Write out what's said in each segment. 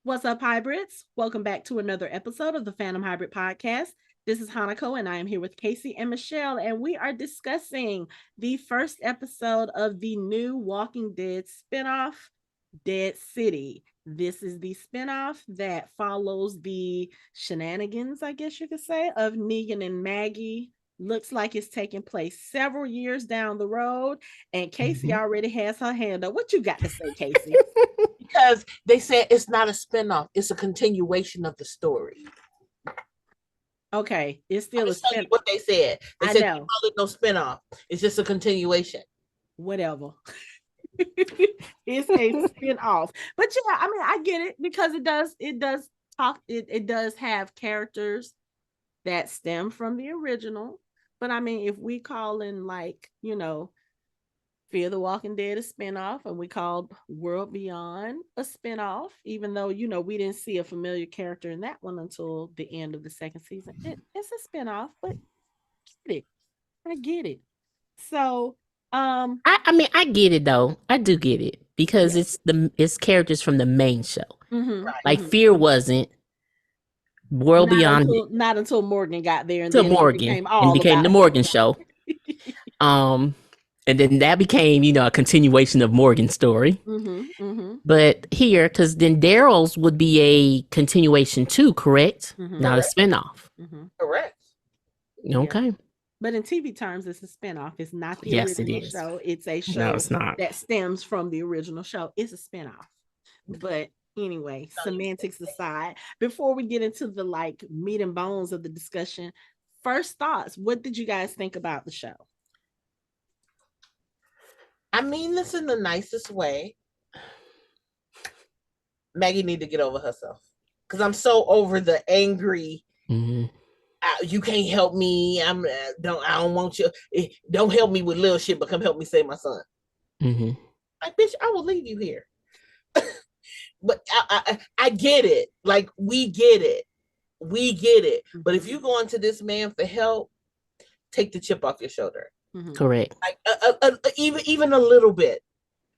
What's up, hybrids? Welcome back to another episode of the Fandom Hybrid Podcast. This is Hanako, and I am here with Casey and Michelle, and we are discussing the first episode of the new Walking Dead spinoff, Dead City. This is the spinoff that follows the shenanigans, I guess you could say, of Negan and Maggie. Looks like it's taking place several years down the road, and Casey already has her hand up. What you got to say, Casey? Because they said it's not a spinoff, it's a continuation of the story. Okay, it's still a spinoff. What they said. They I said know. They call it no spinoff. It's just a continuation. Whatever. It's a spin-off. But yeah, I mean, I get it because it does have characters that stem from the original. But I mean, if we call in Fear the Walking Dead a spinoff, and we called World Beyond a spinoff, even though, we didn't see a familiar character in that one until the end of the second season. It's a spinoff, but I get it. So, I mean, I get it though. I do get it because it's characters from the main show. Mm-hmm, like Fear wasn't. World Beyond not until Morgan got there, and then Morgan became the Morgan show. And then that became, a continuation of Morgan's story. But here, because then Daryl's would be a continuation too, correct? Not a spinoff. Correct. Okay. Yeah. But in TV terms, it's a spinoff. It's not the original show. It's a show that stems from the original show. It's a spinoff. But anyway, semantics aside, before we get into the meat and bones of the discussion, first thoughts. What did you guys think about the show? I mean this in the nicest way. Maggie need to get over herself because I'm so over the angry. You can't help me. I don't want you. Don't help me with little shit, but come help me save my son. Like, bitch, I will leave you here. But I get it. Like, we get it. But if you go into this man for help, take the chip off your shoulder. Correct. Like even a little bit,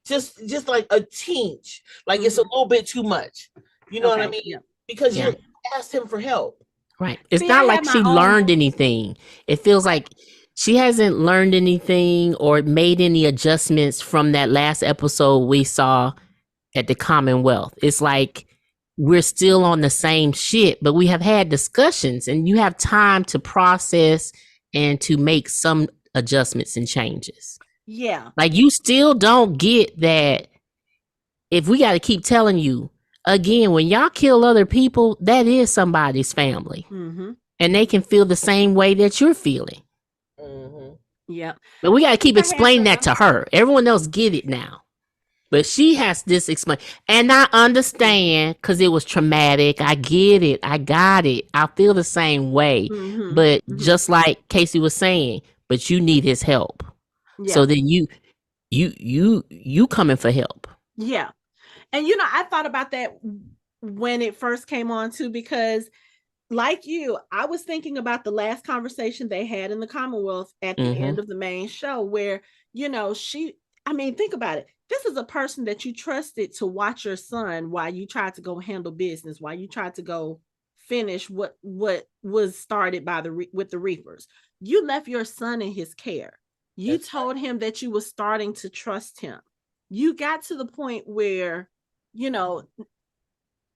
just like a teach. Like it's a little bit too much. You know what I mean? Yeah. Because you asked him for help. Right. It's not like she learned anything. It feels like she hasn't learned anything or made any adjustments from that last episode we saw at the Commonwealth. It's like we're still on the same shit, but we have had discussions and you have time to process and to make some adjustments and changes. Yeah. Like you still don't get that if we got to keep telling you again, when y'all kill other people, that is somebody's family. And they can feel the same way that you're feeling. Yeah. But we got to keep explaining that to her. Everyone else get it now. But she has this explain. And I understand because it was traumatic. I get it. I got it. I feel the same way. But just like Casey was saying, but you need his help. Yeah. So then you coming for help. Yeah. And I thought about that when it first came on too, because like you, I was thinking about the last conversation they had in the Commonwealth at the end of the main show where, think about it. This is a person that you trusted to watch your son while you tried to go handle business, while you tried to go finish what was started with the Reapers. You left your son in his care. You told him that you were starting to trust him. You got to the point where, you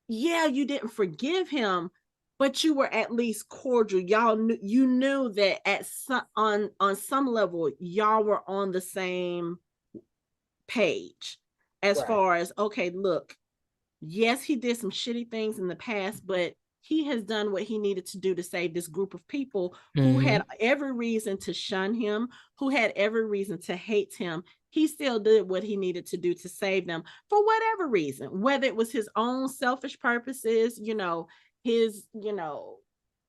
didn't forgive him, but you were at least cordial. Y'all knew that on some level, y'all were on the same page as far as, okay, look, yes, he did some shitty things in the past, but he has done what he needed to do to save this group of people who had every reason to shun him, who had every reason to hate him. He still did what he needed to do to save them for whatever reason, whether it was his own selfish purposes, his,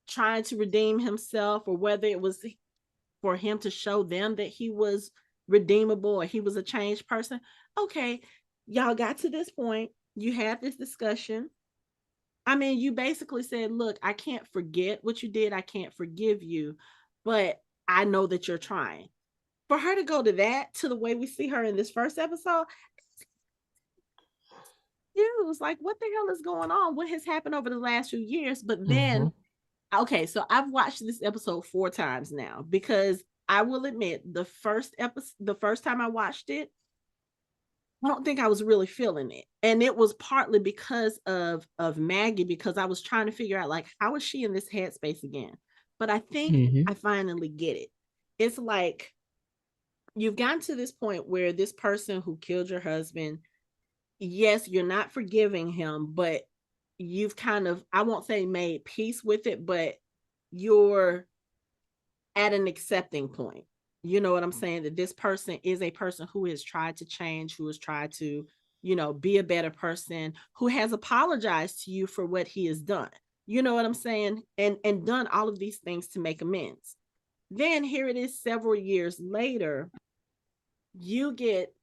trying to redeem himself, or whether it was for him to show them that he was redeemable or he was a changed person. Okay, y'all got to this point. You had this discussion. I mean, you basically said, look, I can't forget what you did. I can't forgive you, but I know that you're trying. For her to go to that, to the way we see her in this first episode, was like, what the hell is going on? What has happened over the last few years? But then, Mm-hmm. okay, so I've watched this episode 4 times now, because I will admit the first time I watched it, I don't think I was really feeling it. And it was partly because of Maggie, because I was trying to figure out, like, how is she in this headspace again? But I think I finally get it. It's like, you've gotten to this point where this person who killed your husband, yes, you're not forgiving him, but you've kind of, I won't say made peace with it, but you're at an accepting point. You know what I'm saying? That this person is a person who has tried to change, who has tried to, be a better person, who has apologized to you for what he has done. You know what I'm saying? And done all of these things to make amends. Then here it is, several years later, you get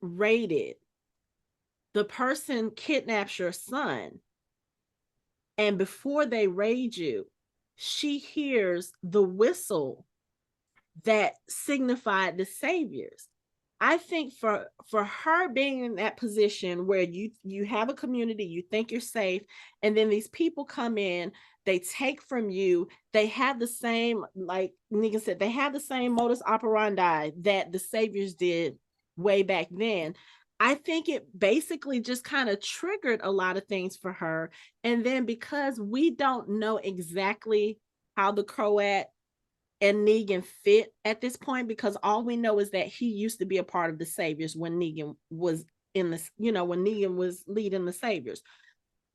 raided. The person kidnaps your son. And before they raid you, she hears the whistle that signified the saviors. I think for her being in that position where you have a community, you think you're safe, and then these people come in, they take from you, they have the same, like Negan said, they have the same modus operandi that the saviors did way back then. I think it basically just kind of triggered a lot of things for her. And then because we don't know exactly how the Croat and Negan fit at this point, because all we know is that he used to be a part of the Saviors when Negan was in this, when Negan was leading the Saviors.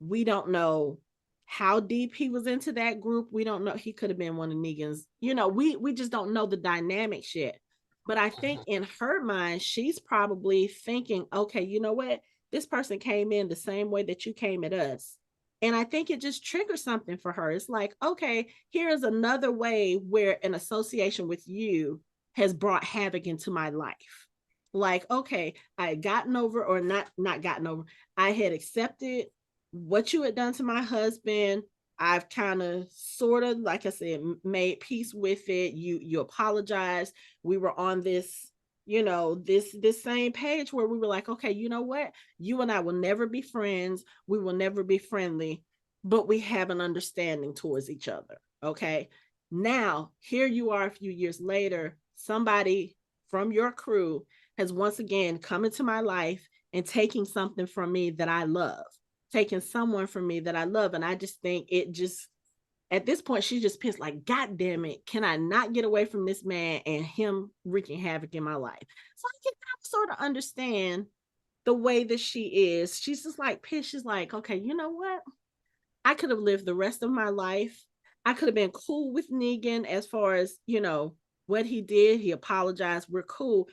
We don't know how deep he was into that group. We don't know. He could have been one of Negan's, we just don't know the dynamics yet. But I think in her mind, she's probably thinking, okay, you know what? This person came in the same way that you came at us. And I think it just triggers something for her. It's like, okay, here's another way where an association with you has brought havoc into my life. Like, okay, I had gotten over, or not gotten over, I had accepted what you had done to my husband. I've kind of sort of, like I said, made peace with it. You apologized. We were on this, this same page where we were like, okay, you know what? You and I will never be friends. We will never be friendly, but we have an understanding towards each other. Okay. Now, here you are a few years later, somebody from your crew has once again come into my life and taking something from me that I love, taking someone from me that I love. And I just think it just, at this point, she's just pissed, like, God damn it, can I not get away from this man and him wreaking havoc in my life? So I can sort of understand the way that she is. She's just like pissed. She's like, okay, you know what? I could have lived the rest of my life. I could have been cool with Negan as far as, what he did. He apologized. We're cool.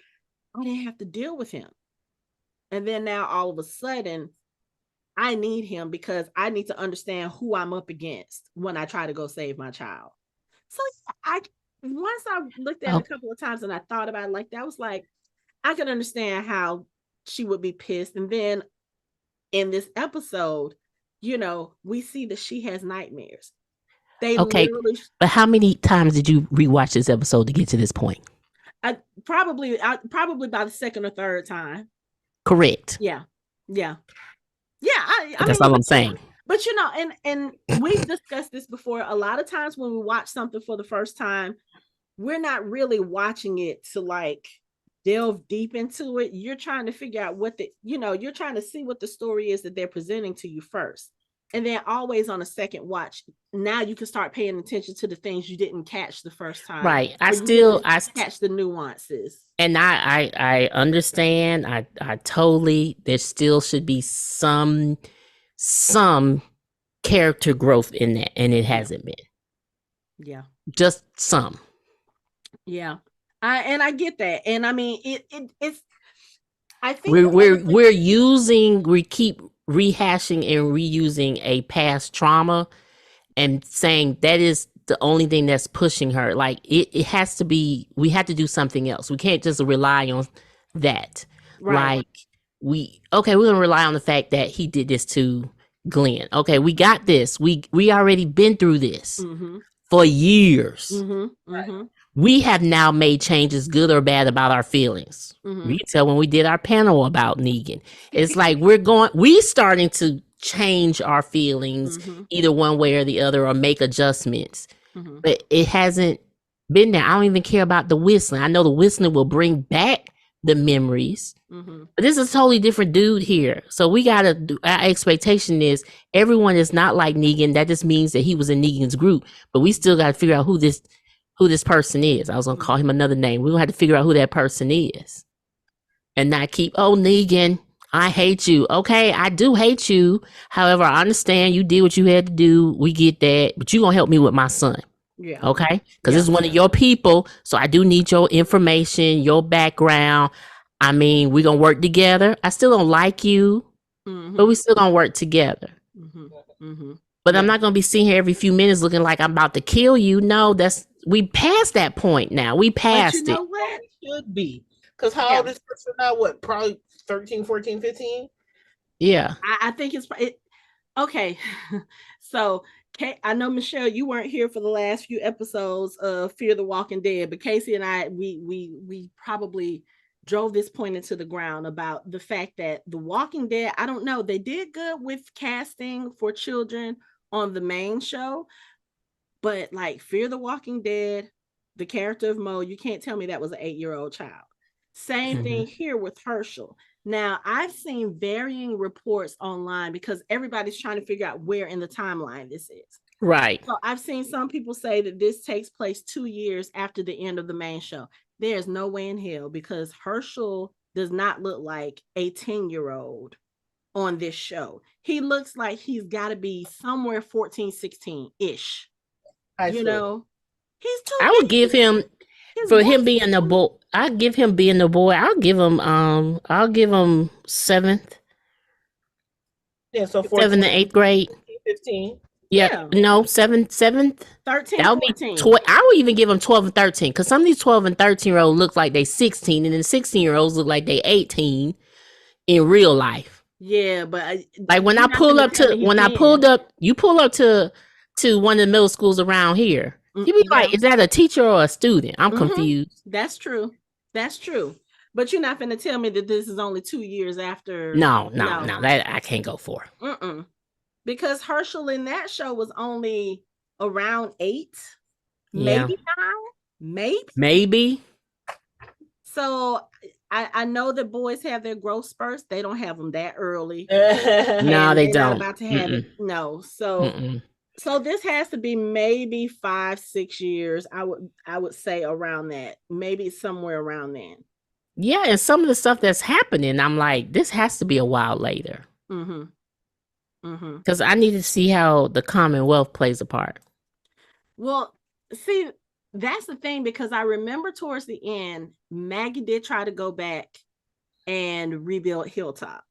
I didn't have to deal with him. And then now all of a sudden, I need him because I need to understand who I'm up against when I try to go save my child. So once I looked at it a couple of times and I thought about it like that, I was like, I can understand how she would be pissed. And then in this episode, we see that she has nightmares. They literally. But how many times did you rewatch this episode to get to this point? Probably by the second or third time. Correct. Yeah. That's all I'm saying. But and we've discussed this before. A lot of times when we watch something for the first time, we're not really watching it to like delve deep into it. You're trying to figure out you're trying to see what the story is that they're presenting to you first. And then always on a second watch, now you can start paying attention to the things you didn't catch the first time. Right. I catch the nuances. And I understand. I totally, there still should be some character growth in that, and it hasn't been. Yeah. Just some. Yeah. I get that. And I mean, it's, I think we keep rehashing and reusing a past trauma and saying that is the only thing that's pushing her. Like it has to be, we have to do something else. We can't just rely on that. Right. Like we're gonna rely on the fact that he did this to Glenn. Okay, we got this. We already been through this for years. we have now made changes, good or bad, about our feelings. Mm-hmm. We can tell when we did our panel about Negan. It's like we starting to change our feelings either one way or the other, or make adjustments. But it hasn't been there. I don't even care about the whistling. I know the whistling will bring back the memories. But this is a totally different dude here. So we gotta do, our expectation is everyone is not like Negan. That just means that he was in Negan's group. But we still gotta figure out who this person is. I was gonna call him another name. We gonna have to figure out who that person is. And not keep, oh, Negan, I hate you. Okay, I do hate you. However, I understand you did what you had to do. We get that. But you gonna help me with my son. Yeah. Okay? Because this is one of your people. So I do need your information, your background. I mean, we're going to work together. I still don't like you, but we still going to work together. But I'm not going to be sitting here every few minutes looking like I'm about to kill you. No, we passed that point now. We passed but you know what? It should be. Because how old is this person now? What, probably 13, 14, 15? Yeah. I think it's okay. So I know, Michelle, you weren't here for the last few episodes of Fear the Walking Dead, but Casey and I, we probably drove this point into the ground about the fact that The Walking Dead, I don't know, they did good with casting for children on the main show, but like Fear the Walking Dead, the character of Mo, you can't tell me that was an 8-year-old child. Same thing here with Hershel. Now, I've seen varying reports online because everybody's trying to figure out where in the timeline this is. Right. So I've seen some people say that this takes place 2 years after the end of the main show. There's no way in hell, because Hershel does not look like a 10-year-old on this show. He looks like he's got to be somewhere 14, 16-ish. You know, he's too. I would give him, for him being the boy, I'll give him 7th. Yeah, so 7th to 8th grade. 15. Yeah. No, 7th. 13, that would 14. Be I would even give them 12 and 13, because some of these 12 and 13-year-olds look like they 16, and then 16-year-olds look like they 18 in real life. Yeah, but like when I pull up to you pull up to one of the middle schools around here, you be like, is that a teacher or a student? I'm confused. That's true. But you're not gonna tell me that this is only 2 years after. No, that I can't go for. Because Hershel in that show was only around 8, maybe 9, maybe. So I know that boys have their growth spurts. They don't have them that early. No, they don't. Not about to have it. No. So this has to be maybe 5, 6 years. I would say around that. Maybe somewhere around then. Yeah, and some of the stuff that's happening, I'm like, this has to be a while later. Because I need to see how the Commonwealth plays a part. Well, see, that's the thing, because I remember towards the end, Maggie did try to go back and rebuild Hilltop.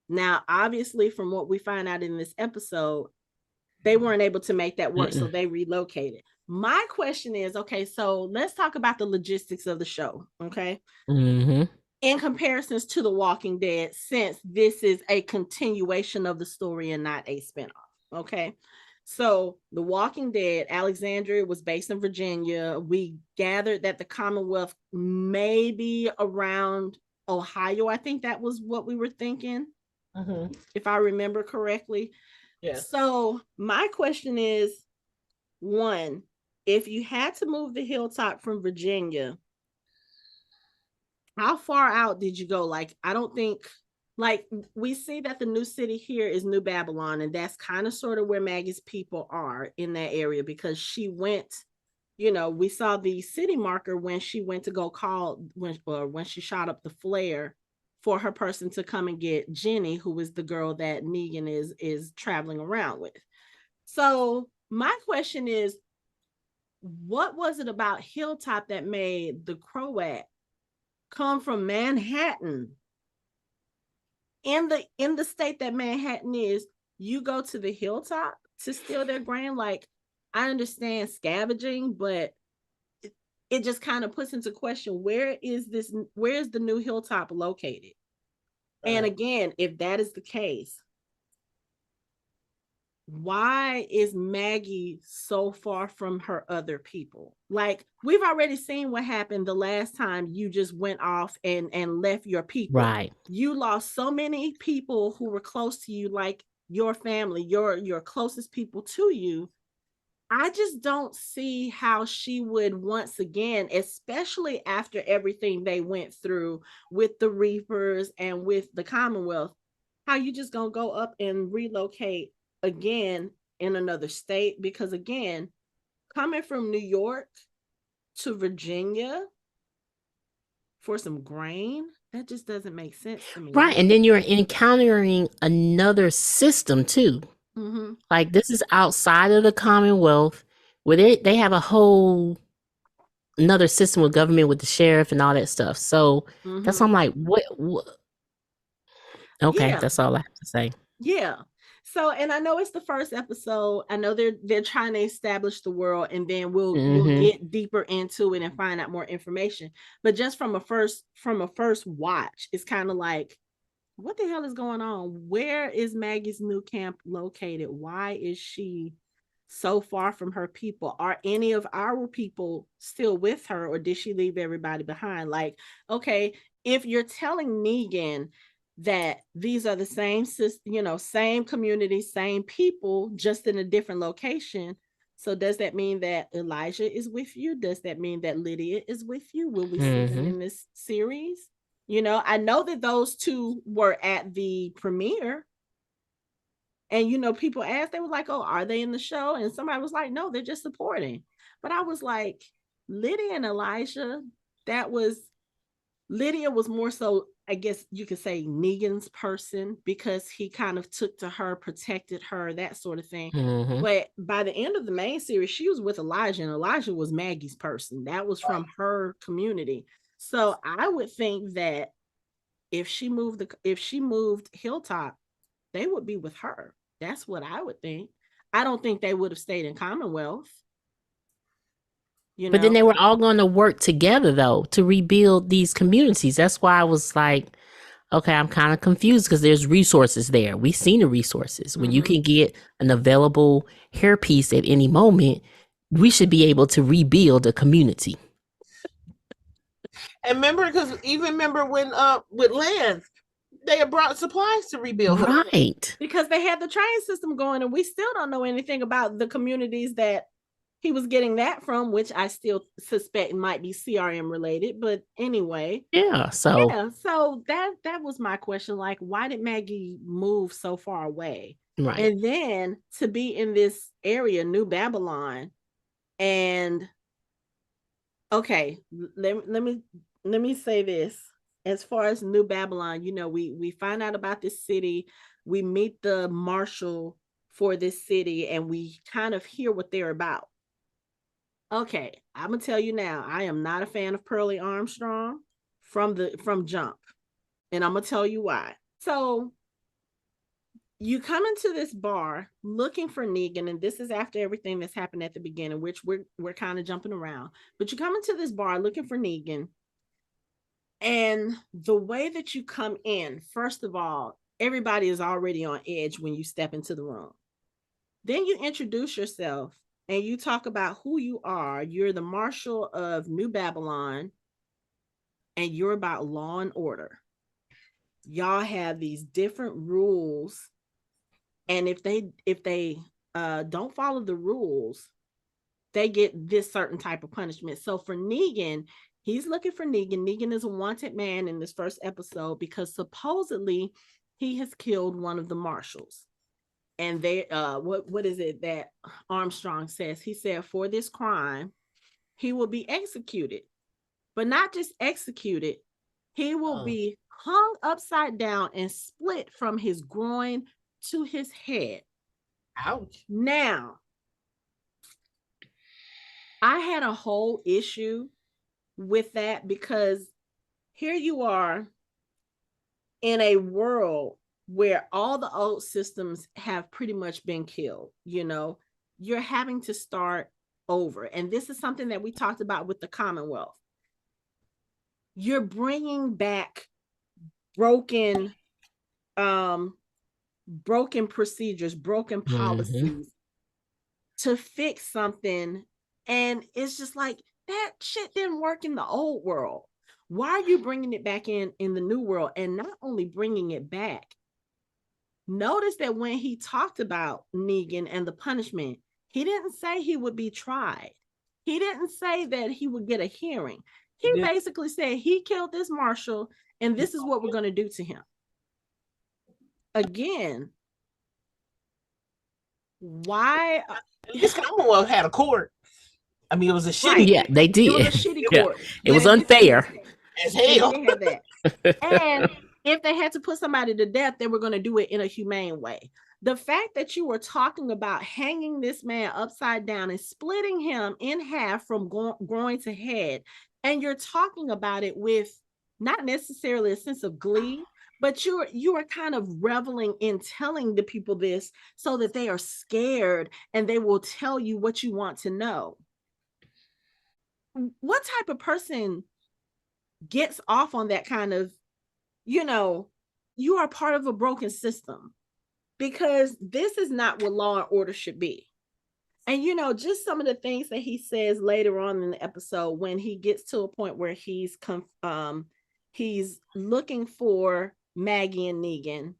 Now, obviously, from what we find out in this episode, they weren't able to make that work, so they relocated. My question is, okay, so let's talk about the logistics of the show, okay? In comparisons to The Walking Dead, since this is a continuation of the story and not a spinoff, okay? So The Walking Dead, Alexandria was based in Virginia. We gathered that the Commonwealth may be around Ohio. I think that was what we were thinking, if I remember correctly. Yes. So my question is, one, if you had to move the Hilltop from Virginia, how far out did you go? Like, I don't think, like, we see that the new city here is New Babylon, and that's kind of sort of where Maggie's people are in that area, because she went, we saw the city marker when she went to go call, when she shot up the flare for her person to come and get Jenny, who is the girl that Negan is traveling around with. So my question is, what was it about Hilltop that made the Croat come from Manhattan, in the state that Manhattan is, you go to the Hilltop to steal their grain? Like, I understand scavenging, but it just kind of puts into question, where is the new Hilltop located? And again, if that is the case, why is Maggie so far from her other people? Like, we've already seen what happened the last time you just went off and left your people. Right. You lost so many people who were close to you, like your family, your closest people to you. I just don't see how she would once again, especially after everything they went through with the Reapers and with the Commonwealth, how you just gonna go up and relocate again in another state? Because again, coming from New York to Virginia for some grain, that just doesn't make sense to me. Right. And then you're encountering another system too. Mm-hmm. Like, this is outside of the Commonwealth, where they have a whole another system with government, with the sheriff and all that stuff. So that's why I'm like, what? Okay, Yeah. that's all I have to say. Yeah. So, and I know it's the first episode. I know they're trying to establish the world, and then we'll get deeper into it and find out more information. But just from a first watch, it's kind of like, what the hell is going on? Where is Maggie's new camp located? Why is she so far from her people? Are any of our people still with her, or did she leave everybody behind? Like, okay, if you're telling Negan that these are the same system, same community, same people, just in a different location, so does that mean that Elijah is with you? Does that mean that Lydia is with you? Will we see them in this series? I know that those two were at the premiere, and people asked, they were like, oh, are they in the show? And somebody was like, no, they're just supporting. But I was like, Lydia and Elijah, Lydia was more so, I guess you could say, Negan's person, because he kind of took to her, protected her, that sort of thing. But by the end of the main series, she was with Elijah, and Elijah was Maggie's person. That was from her community. So I would think that if she moved Hilltop, they would be with her. That's what I would think. I don't think they would have stayed in Commonwealth. But then they were all going to work together, though, to rebuild these communities. That's why I was like, okay, I'm kind of confused, because there's resources there. We've seen the resources. When you can get an available hairpiece at any moment, we should be able to rebuild a community. And remember when with Lance, they had brought supplies to rebuild. Right. Because they had the train system going, and we still don't know anything about the communities that he was getting that from, which I still suspect might be CRM related. But anyway. Yeah. So that was my question. Like, why did Maggie move so far away? Right. And then to be in this area, New Babylon, and okay, let me say this. As far as New Babylon, we find out about this city. We meet the marshal for this city, and we kind of hear what they're about. Okay, I'm gonna tell you now, I am not a fan of Pearlie Armstrong from Jump, and I'm gonna tell you why. So you come into this bar looking for Negan, and this is after everything that's happened at the beginning, which we're kind of jumping around. But you come into this bar looking for Negan, and the way that you come in, first of all, everybody is already on edge when you step into the room. Then you introduce yourself, and you talk about who you are. You're the marshal of New Babylon, and you're about law and order. Y'all have these different rules, and if they don't follow the rules, they get this certain type of punishment. So for Negan, he's looking for Negan. Negan is a wanted man in this first episode because supposedly he has killed one of the marshals. And they what is it that Armstrong says? He said for this crime, he will be executed. But not just executed, he will be hung upside down and split from his groin to his head. Ouch. Now, I had a whole issue with that, because here you are in a world where all the old systems have pretty much been killed. You're having to start over. And this is something that we talked about with the Commonwealth. You're bringing back broken broken procedures, broken policies to fix something. And it's just like, that shit didn't work in the old world. Why are you bringing it back in the new world? And not only bringing it back, notice that when he talked about Negan and the punishment, he didn't say he would be tried. He didn't say that he would get a hearing. He basically said he killed this marshal and this is what we're going to do to him. Again, why? His Commonwealth had a court. I mean, it was a shitty. Right. Yeah, they did. It was a shitty court. It was unfair. As hell. They had that. And if they had to put somebody to death, they were going to do it in a humane way. The fact that you were talking about hanging this man upside down and splitting him in half from groin to head, and you're talking about it with not necessarily a sense of glee, but you are kind of reveling in telling the people this so that they are scared and they will tell you what you want to know. What type of person gets off on that kind of, you are part of a broken system, because this is not what law and order should be. And, just some of the things that he says later on in the episode, when he gets to a point where he's looking for Maggie and Negan,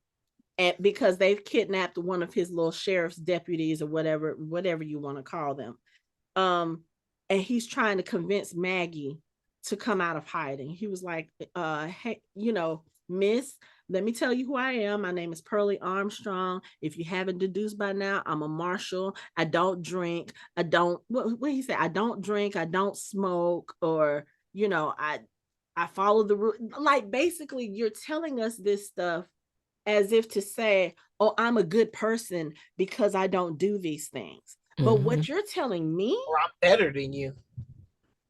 and because they've kidnapped one of his little sheriff's deputies or whatever you want to call them. And he's trying to convince Maggie to come out of hiding. He was like, hey, miss, let me tell you who I am. My name is Pearlie Armstrong. If you haven't deduced by now, I'm a marshal. I don't drink. I don't, what he said? I don't drink. I don't smoke, or, I follow the rule. Like, basically, you're telling us this stuff as if to say, oh, I'm a good person because I don't do these things. But what you're telling me, or I'm better than you.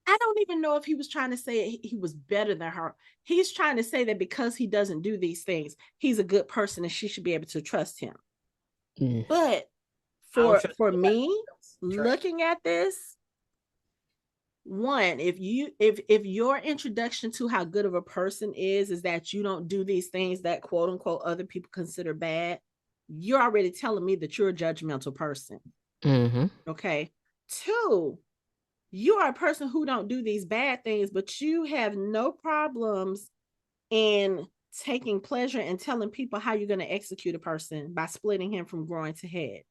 I don't even know if he was trying to say he was better than her. He's trying to say that because he doesn't do these things, he's a good person and she should be able to trust him. But for me, looking at this, one, if your introduction to how good of a person is that you don't do these things that quote unquote other people consider bad, you're already telling me that you're a judgmental person. Okay. Two, you are a person who don't do these bad things, but you have no problems in taking pleasure in telling people how you're going to execute a person by splitting him from groin to head.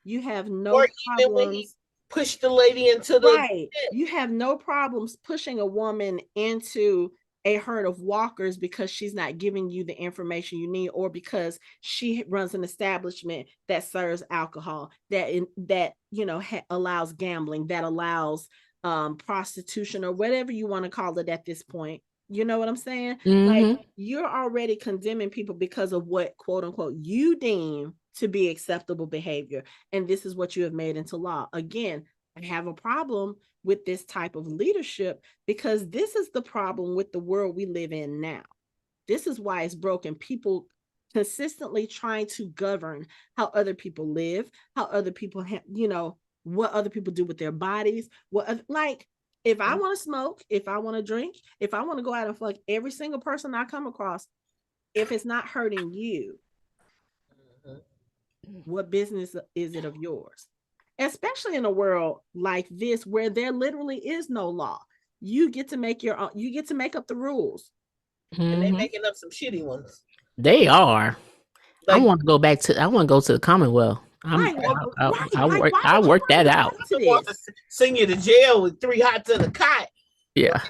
You have no problems. Push the lady into the right. You have no problems pushing a woman into a herd of walkers because she's not giving you the information you need, or because she runs an establishment that serves alcohol, that allows gambling, that allows prostitution, or whatever you want to call it at this point. You know what I'm saying? Like, you're already condemning people because of what quote unquote you deem to be acceptable behavior, and this is what you have made into law. Again, I have a problem with this type of leadership, because this is the problem with the world we live in now. This is why it's broken. People consistently trying to govern how other people live, how other people what other people do with their bodies. If I want to smoke, if I want to drink, if I want to go out and fuck every single person I come across, if it's not hurting you, what business is it of yours? Especially in a world like this where there literally is no law. You get to make your own, you get to make up the rules. And they're making up some shitty ones. They are. I want to go to the Commonwealth. I work that out. I want to send you to jail with 3 hots and a cot. Yeah.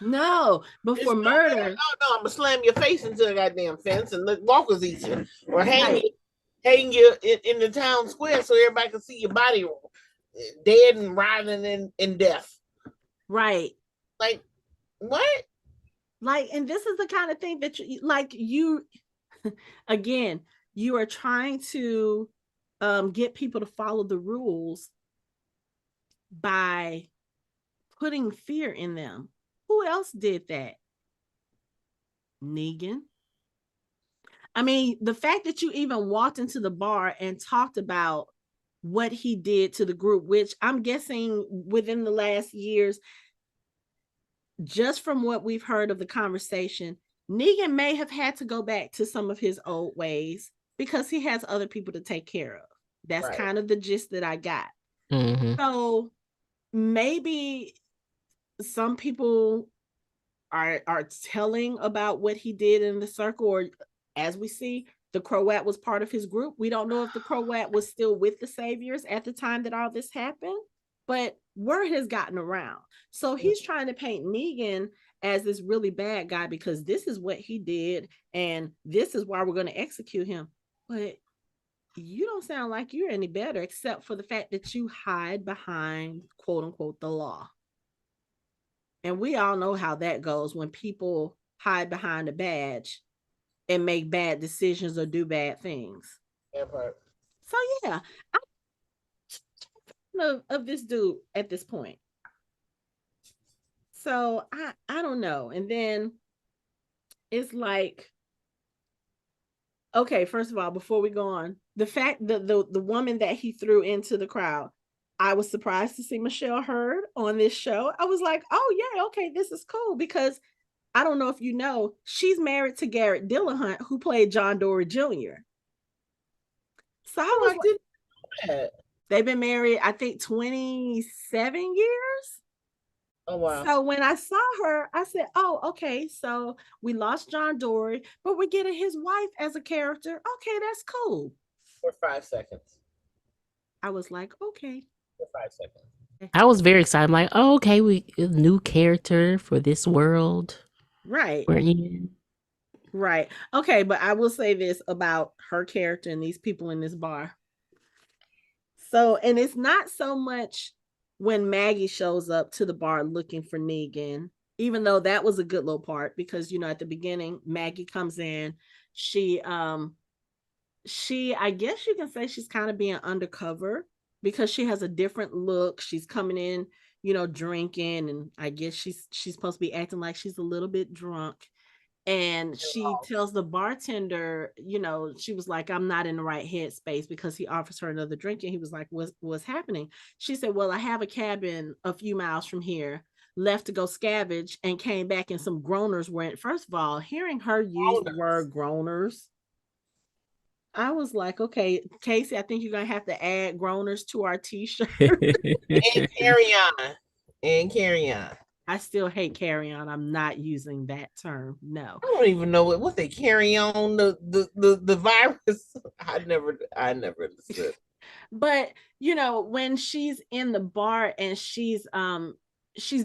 No, but for murder. No, I'm gonna slam your face into the goddamn fence and let walkers eat you, or hang you in the town square so everybody can see your body dead and writhing in death. Right. Like, what? Like, and this is the kind of thing that you again, you are trying to get people to follow the rules by putting fear in them. Who else did that? Negan. I mean, the fact that you even walked into the bar and talked about what he did to the group, which I'm guessing within the last years, just from what we've heard of the conversation, Negan may have had to go back to some of his old ways because he has other people to take care of. That's Right. kind of the gist that I got. Mm-hmm. So maybe some people are telling about what he did in the circle, or as we see, the Croat was part of his group. We don't know if the Croat was still with the Saviors at the time that all this happened, but word has gotten around. So he's trying to paint Negan as this really bad guy because this is what he did and this is why we're going to execute him. But you don't sound like you're any better, except for the fact that you hide behind, quote unquote, the law. And we all know how that goes when people hide behind a badge and make bad decisions or do bad things. That part. So yeah, I'm of this dude at this point. So I don't know. And then it's like, okay, first of all, before we go on, the fact that the woman that he threw into the crowd, I was surprised to see Michelle Hurd on this show. I was like, oh yeah, okay, this is cool because I don't know if you know, she's married to Garrett Dillahunt, who played John Dory Jr. So I was didn't know that. They've been married, I think, 27 years. Oh wow. So when I saw her, I said, oh, okay, so we lost John Dory, but we're getting his wife as a character. Okay, that's cool. For 5 seconds. I was like, okay. For 5 seconds. I was very excited. I'm like, oh, okay, we a new character for this world. Right. We're in. Right. Okay, but I will say this about her character and these people in this bar. So, and it's not so much when Maggie shows up to the bar looking for Negan, even though that was a good little part because, you know, at the beginning, Maggie comes in, she, I guess you can say she's kind of being undercover because she has a different look. She's coming in, you know, drinking, and I guess she's supposed to be acting like she's a little bit drunk. And she tells the bartender, you know, she was like, I'm not in the right headspace because he offers her another drink. And he was like, what's happening? She said, well, I have a cabin a few miles from here, left to go scavenge, and came back and some groaners were first of all, hearing her use the word groaners, I was like, okay, Casey, I think you're going to have to add groaners to our t-shirt. And carry on. And carry on. I still hate carry on. I'm not using that term. No. I don't even know what they carry on the virus. I never understood. But you know, when she's in the bar and she's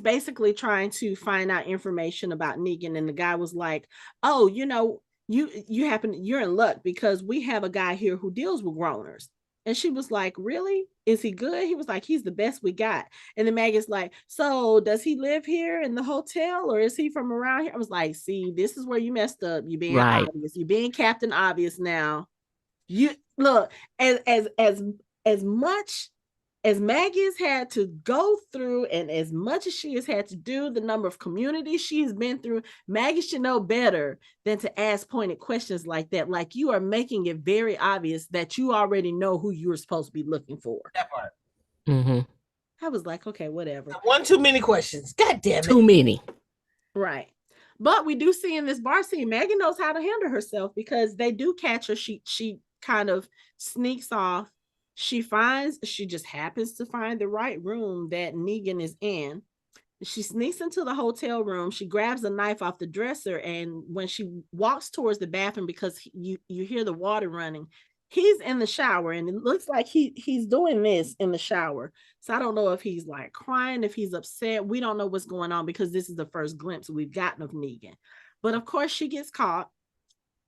basically trying to find out information about Negan, and the guy was like, oh, you know, you're in luck because we have a guy here who deals with groaners. And she was like, really? Is he good? He was like, he's the best we got. And then Maggie's like, so does he live here in the hotel or is he from around here? I was like, see, this is where you messed up. You're being obvious. You're being Captain Obvious now. You look, as much as Maggie has had to go through and as much as she has had to do, the number of communities she has been through, Maggie should know better than to ask pointed questions like that. Like, you are making it very obvious that you already know who you're supposed to be looking for. That part. Mm-hmm. I was like, okay, whatever. One too many questions. God damn it. Too many. Right. But we do see in this bar scene, Maggie knows how to handle herself because they do catch her. She kind of sneaks off. She just happens to find the right room that Negan is in. She sneaks into the hotel room. She grabs a knife off the dresser. And when she walks towards the bathroom, because you hear the water running, he's in the shower. And it looks like he's doing this in the shower. So I don't know if he's like crying, if he's upset. We don't know what's going on because this is the first glimpse we've gotten of Negan. But of course, she gets caught.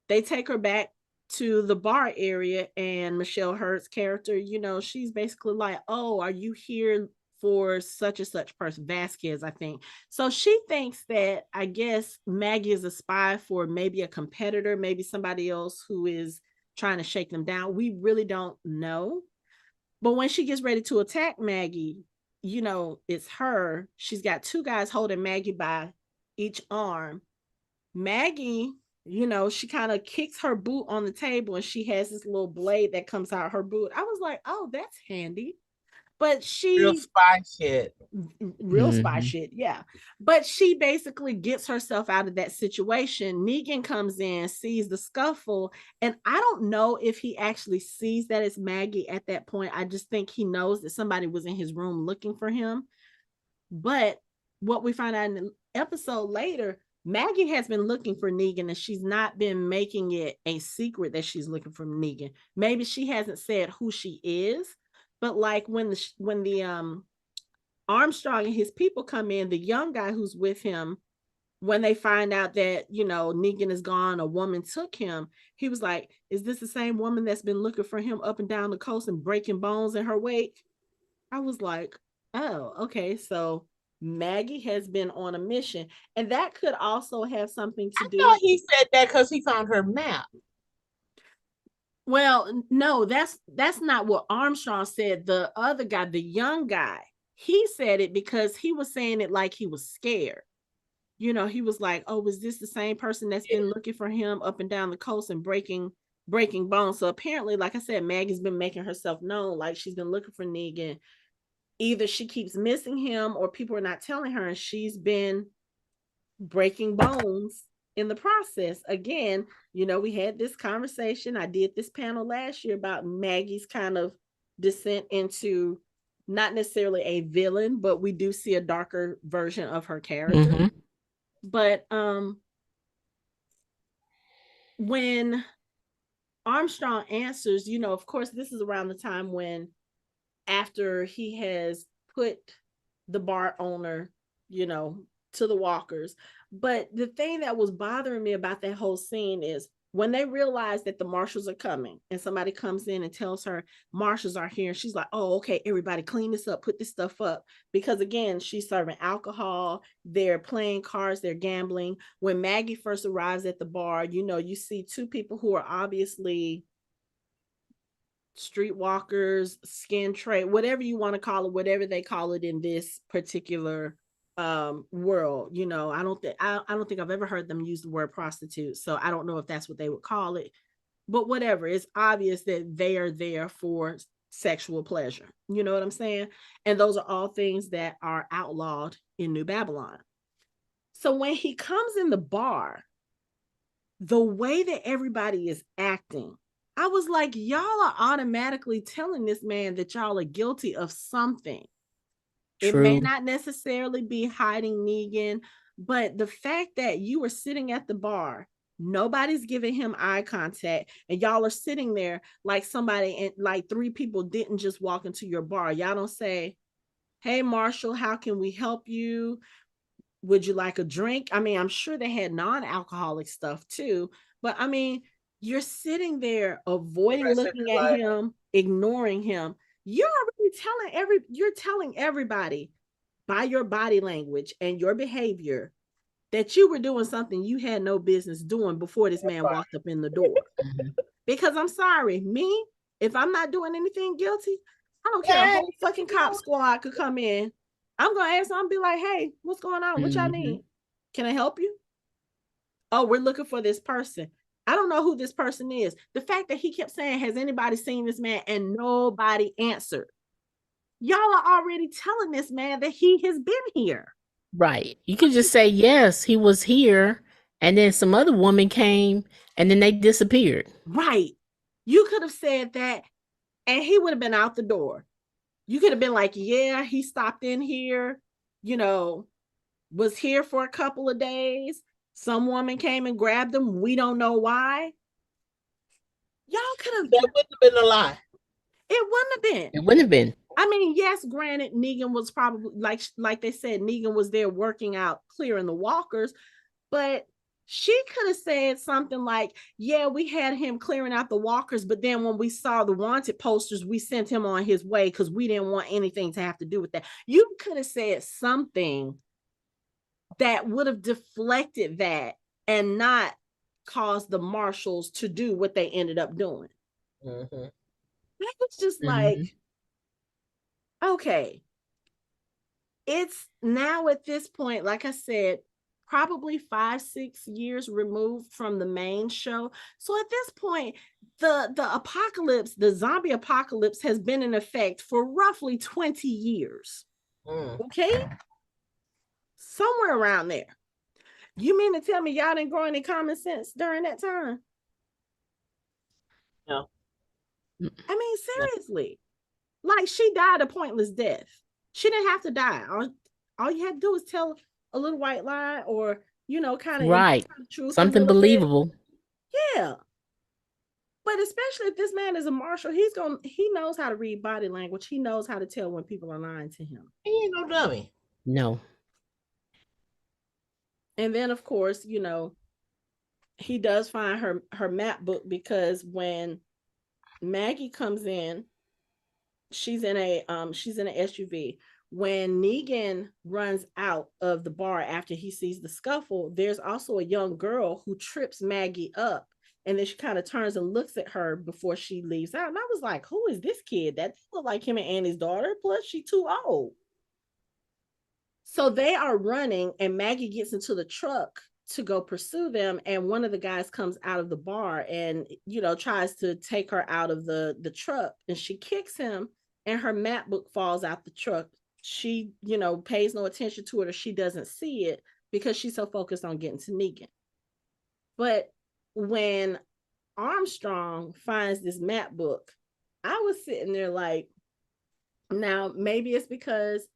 They take her back to the bar area, and Michelle Hurd's character, you know, she's basically like, oh, are you here for such and such person, Vasquez, I think. So she thinks that, I guess, Maggie is a spy for maybe a competitor, maybe somebody else who is trying to shake them down. We really don't know. But when she gets ready to attack Maggie, you know, it's her. She's got two guys holding Maggie by each arm. Maggie, you know, she kind of kicks her boot on the table and she has this little blade that comes out her boot. I was like, oh, that's handy. But real spy shit. Real spy shit, yeah. But she basically gets herself out of that situation. Negan comes in, sees the scuffle, and I don't know if he actually sees that it's Maggie at that point. I just think he knows that somebody was in his room looking for him. But what we find out in the episode later, Maggie has been looking for Negan, and she's not been making it a secret that she's looking for Negan. Maybe she hasn't said who she is, but like when the Armstrong and his people come in, the young guy who's with him, when they find out that, Negan is gone, a woman took him, he was like, is this the same woman that's been looking for him up and down the coast and breaking bones in her wake? I was like, oh, okay. So Maggie has been on a mission. And that could also have something to do. I thought he said that because he found her map. Well, no, that's not what Armstrong said. The other guy, the young guy, he said it because he was saying it like he was scared. He was like, oh, is this the same person that's been looking for him up and down the coast and breaking bones? So apparently, like I said, Maggie's been making herself known, like she's been looking for Negan. Either she keeps missing him or people are not telling her, and she's been breaking bones in the process. Again, we had this conversation. I did this panel last year about Maggie's kind of descent into not necessarily a villain, but we do see a darker version of her character. But when Armstrong answers, of course, this is around the time when, after he has put the bar owner, to the walkers. But the thing that was bothering me about that whole scene is when they realize that the marshals are coming and somebody comes in and tells her marshals are here, and she's like, oh, okay, everybody clean this up, put this stuff up. Because again, she's serving alcohol, they're playing cards, they're gambling. When Maggie first arrives at the bar, you see two people who are obviously streetwalkers, skin trade, whatever you want to call it, whatever they call it in this particular world. I don't think I've ever heard them use the word prostitute, so I don't know if that's what they would call it, but whatever, it's obvious that they are there for sexual pleasure. You know what I'm saying? And those are all things that are outlawed in New Babylon. So when he comes in the bar, the way that everybody is acting, I was like, y'all are automatically telling this man that y'all are guilty of something. True. It may not necessarily be hiding Negan, but the fact that you were sitting at the bar, nobody's giving him eye contact, and y'all are sitting there like somebody, and like three people didn't just walk into your bar. Y'all don't say, hey, Marshall, how can we help you? Would you like a drink? I mean, I'm sure they had non-alcoholic stuff too, but I mean, you're sitting there avoiding looking at him, ignoring him. You're telling everybody by your body language and your behavior that you were doing something you had no business doing before this man walked up in the door. Because I'm sorry, me, if I'm not doing anything guilty, I don't care. A whole fucking cop squad could come in. I'm gonna ask them, I'll be like, hey, what's going on? What y'all need? Can I help you? Oh, we're looking for this person. I don't know who this person is. The fact that he kept saying, has anybody seen this man? And nobody answered. Y'all are already telling this man that he has been here. Right. You could just say, yes, he was here. And then some other woman came and then they disappeared. Right. You could have said that and he would have been out the door. You could have been like, yeah, he stopped in here, was here for a couple of days. Some woman came and grabbed him. We don't know why. Y'all could have. That wouldn't have been a lie. It wouldn't have been. It wouldn't have been. I mean, yes, granted, Negan was probably, like they said, Negan was there working out, clearing the walkers, but she could have said something like, yeah, we had him clearing out the walkers, but then when we saw the wanted posters, we sent him on his way because we didn't want anything to have to do with that. You could have said something that would have deflected that and not caused the marshals to do what they ended up doing. Mm-hmm. That was just like, okay. It's now at this point, like I said, probably 5-6 years removed from the main show. So at this point, the apocalypse, the zombie apocalypse, has been in effect for roughly 20 years. Okay, somewhere around there. You mean to tell me y'all didn't grow any common sense during that time? No. I mean, seriously. Like, she died a pointless death. She didn't have to die. All you had to do was tell a little white lie, or, you know, kind of right, truth, something believable. Yeah. But especially if this man is a marshal, he knows how to read body language. He knows how to tell when people are lying to him. He ain't no dummy. No. And then, of course, you know, he does find her map book, because when Maggie comes in, she's in a SUV. When Negan runs out of the bar after he sees the scuffle, there's also a young girl who trips Maggie up, and then she kind of turns and looks at her before she leaves out. And I was like, who is this kid? That looked like him and Annie's daughter, plus she's too old. So they are running, and Maggie gets into the truck to go pursue them, and one of the guys comes out of the bar and, you know, tries to take her out of the truck, and she kicks him, and her map book falls out the truck. She, you know, pays no attention to it, or she doesn't see it because she's so focused on getting to Negan. But when Armstrong finds this map book, I was sitting there like, now maybe it's because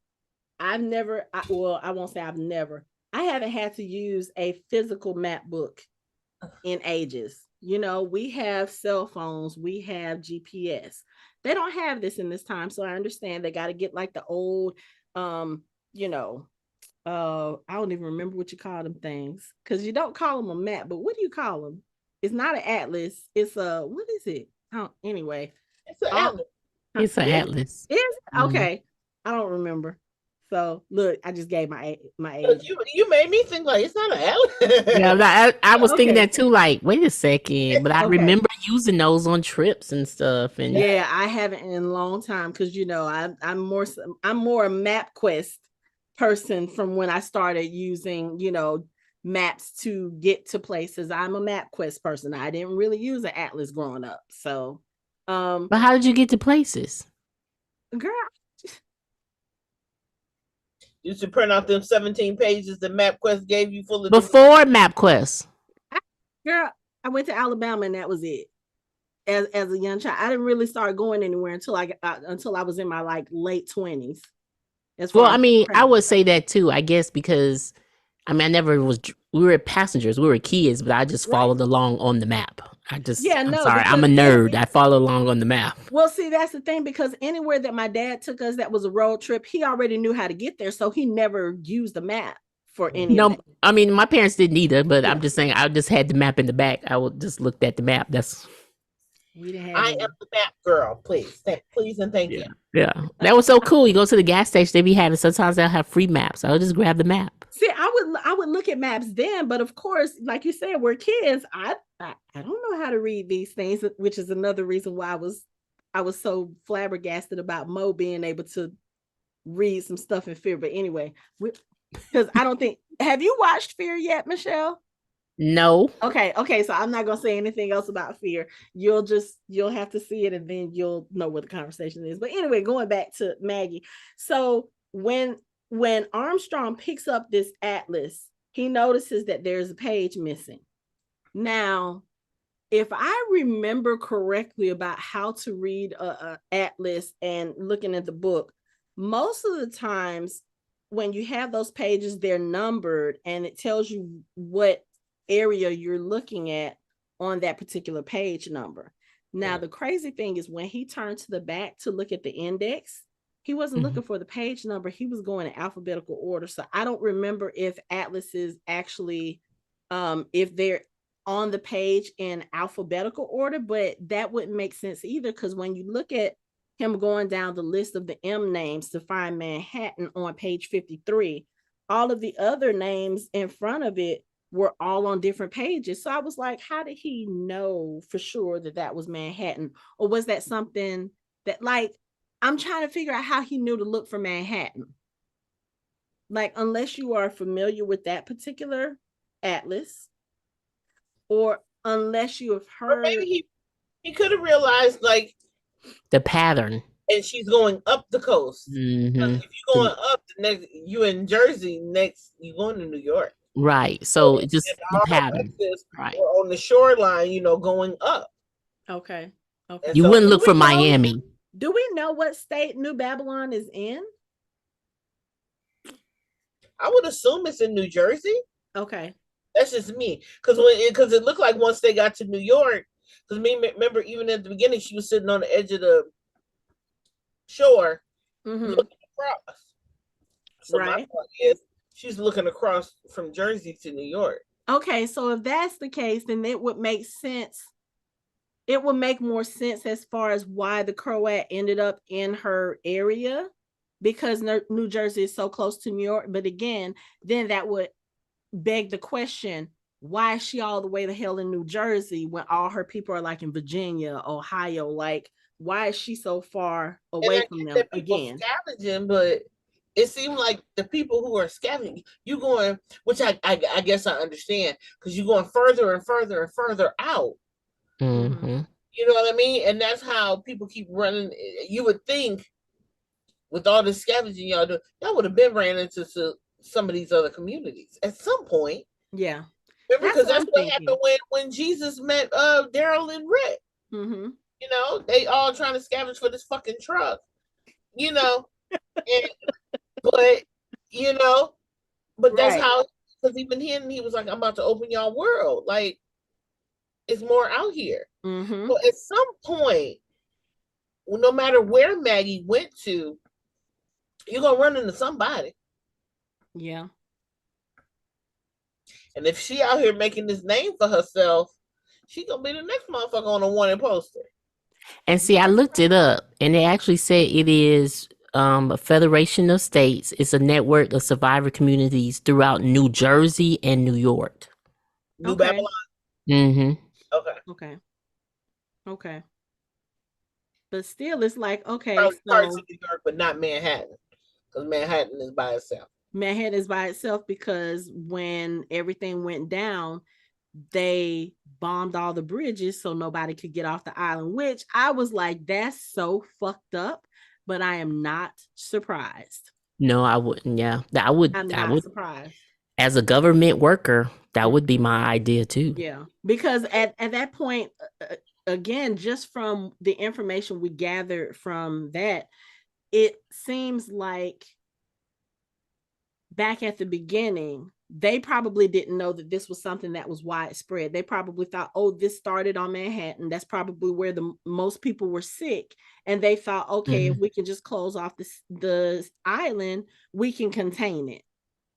I won't say I've never. I haven't had to use a physical map book in ages. You know, we have cell phones, we have GPS. They don't have this in this time, so I understand they got to get like the old, you know, I don't even remember what you call them things, because you don't call them a map, but what do you call them? It's not an atlas. It's what is it? Oh, anyway, it's an atlas. It's an atlas. Is it? Okay, I don't remember. So look, I just gave my age. You made me think like it's not an atlas. Yeah, I was thinking that too. Like, wait a second, but I remember using those on trips and stuff. And yeah, I haven't in a long time, because you know I'm more a MapQuest person from when I started using, you know, maps to get to places. I'm a MapQuest person. I didn't really use an atlas growing up. So, but how did you get to places, girl? You should print out them 17 pages that MapQuest gave you full of before MapQuest. Girl, I went to Alabama, and that was it. As a young child, I didn't really start going anywhere until I was in my like late 20s. Well, I mean, I would say that too, I guess, because I mean, I never was. We were passengers, we were kids, but I just followed along on the map. I'm sorry, I'm a nerd. I follow along on the map. Well, see, that's the thing, because anywhere that my dad took us that was a road trip, he already knew how to get there, so he never used the map for any. No, I mean, my parents didn't either, but I'm just saying, I just had the map in the back. I would just looked at the map. That's. I am the map girl. Please and thank you. Yeah, that was so cool. You go to the gas station, they be having. Sometimes they'll have free maps. I'll just grab the map. See, I would look at maps then, but of course, like you said, we're kids. I don't know how to read these things, which is another reason why I was so flabbergasted about Mo being able to read some stuff in Fear. But anyway, because I don't think, have you watched Fear yet, Michelle? No. Okay. So I'm not gonna say anything else about Fear. You'll have to see it, and then you'll know what the conversation is. But anyway, going back to Maggie. So when Armstrong picks up this atlas, he notices that there's a page missing. Now, if I remember correctly about how to read a atlas and looking at the book, most of the times when you have those pages, they're numbered, and it tells you what area you're looking at on that particular page number. Now, the crazy thing is, when he turned to the back to look at the index, he wasn't looking for the page number. He was going in alphabetical order. So I don't remember if atlases actually, if they're on the page in alphabetical order, but that wouldn't make sense either, because when you look at him going down the list of the M names to find Manhattan on page 53, all of the other names in front of it were all on different pages. So I was like, how did he know for sure that was Manhattan? Or was that something that, like, I'm trying to figure out how he knew to look for Manhattan. like, unless you are familiar with that particular atlas, or unless you have Or heard. maybe he could have realized, like, the pattern. And she's going up the coast. Mm-hmm. If you're going up, the next you in Jersey, next you going to New York. Right. So it's just the pattern. Right. On the shoreline, you know, going up. Okay. You so, wouldn't look for Miami. Do we know what state New Babylon is in? I would assume it's in New Jersey. Okay. That's just me. Because it looked like once they got to New York, because remember, even at the beginning, she was sitting on the edge of the shore, looking across. So my point is, she's looking across from Jersey to New York. Okay, so if that's the case, then it would make sense. It would make more sense as far as why the Croat ended up in her area, because New Jersey is so close to New York. But again, then that would beg the question, why is she all the way the hell in New Jersey when all her people are like in Virginia, Ohio? Like, why is she so far away from them again? Scavenging, but it seemed like the people who are scavenging, you going, which I guess I understand, because you're going further and further and further out. Mm-hmm. You know what I mean? And that's how people keep running. You would think with all the scavenging y'all do, y'all would have been ran into some of these other communities at some point. Yeah. Remember, because that's what happened when Jesus met Daryl and Rick. Mm-hmm. You know, they all trying to scavenge for this fucking truck. You know, but that's how. Because even he was like, "I'm about to open y'all world. Like, it's more out here." Mm-hmm. So at some point, no matter where Maggie went to, you're gonna run into somebody. Yeah. And if she out here making this name for herself, she gonna be the next motherfucker on a wanted poster. And see, I looked it up, and they actually said it is a federation of states. It's a network of survivor communities throughout New Jersey and New York. New Babylon. Mm-hmm. Okay. But still, it's like, okay, parts of New York, but not Manhattan, because Manhattan is by itself. Manhattan is by itself because when everything went down, they bombed all the bridges so nobody could get off the island, which I was like, that's so fucked up, but I am not surprised. No, I wouldn't. Yeah, I'm not surprised. As a government worker, that would be my idea too. Yeah, because at that point, again, just from the information we gathered from that, it seems like back at the beginning, they probably didn't know that this was something that was widespread. They probably thought, oh, this started on Manhattan. That's probably where the most people were sick. And they thought, okay, if we can just close off the island, we can contain it.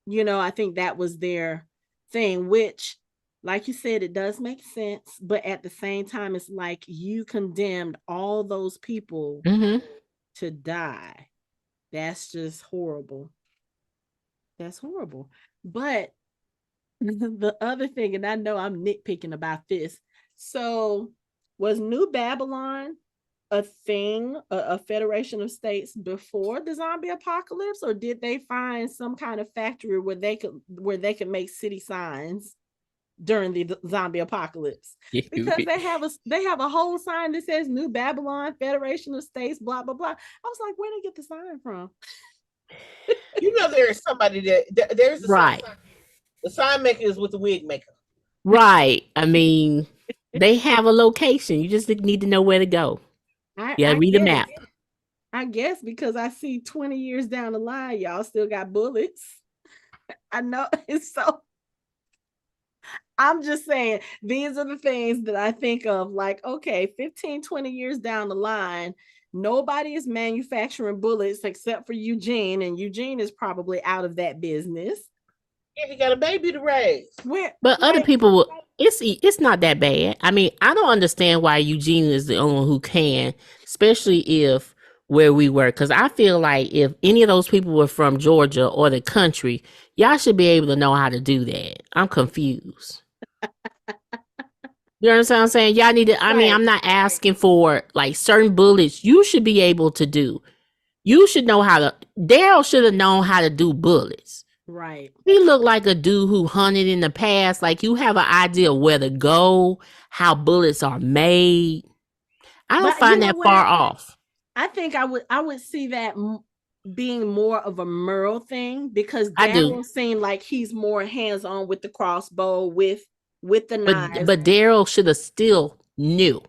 You know, I think that was their thing, which, like you said, it does make sense. But at the same time, it's like you condemned all those people to die. That's just horrible. That's horrible. But the other thing, and I know I'm nitpicking about this. So was New Babylon a thing, a federation of states before the zombie apocalypse, or did they find some kind of factory where they could make city signs during the zombie apocalypse? Because they have a whole sign that says New Babylon Federation of States, blah blah blah. I was like, where did they get the sign from? You know, there is somebody there's the right. The sign maker is with the wig maker. Right. I mean, they have a location. You just need to know where to go. Read the map. I guess because I see 20 years down the line, y'all still got bullets. I know. It's so. I'm just saying, these are the things that I think of, like, okay, 15, 20 years down the line, nobody is manufacturing bullets except for Eugene, and Eugene is probably out of that business. Yeah, he got a baby to raise. But other people will. It's not that bad. I mean, I don't understand why Eugene is the only one who can, especially if where we were. Because I feel like if any of those people were from Georgia or the country, y'all should be able to know how to do that. I'm confused. You understand what I'm saying? Y'all need to. I mean, I'm not asking for like certain bullets. You should be able to do. You should know how to. Daryl should have known how to do bullets. Right. He looked like a dude who hunted in the past. Like, you have an idea of where to go, how bullets are made. I don't But you find know that far what? off. I think I would see that being more of a Merle thing, because I do. Daryl seemed like he's more hands on with the crossbow, with the knives. But Daryl should have still knew.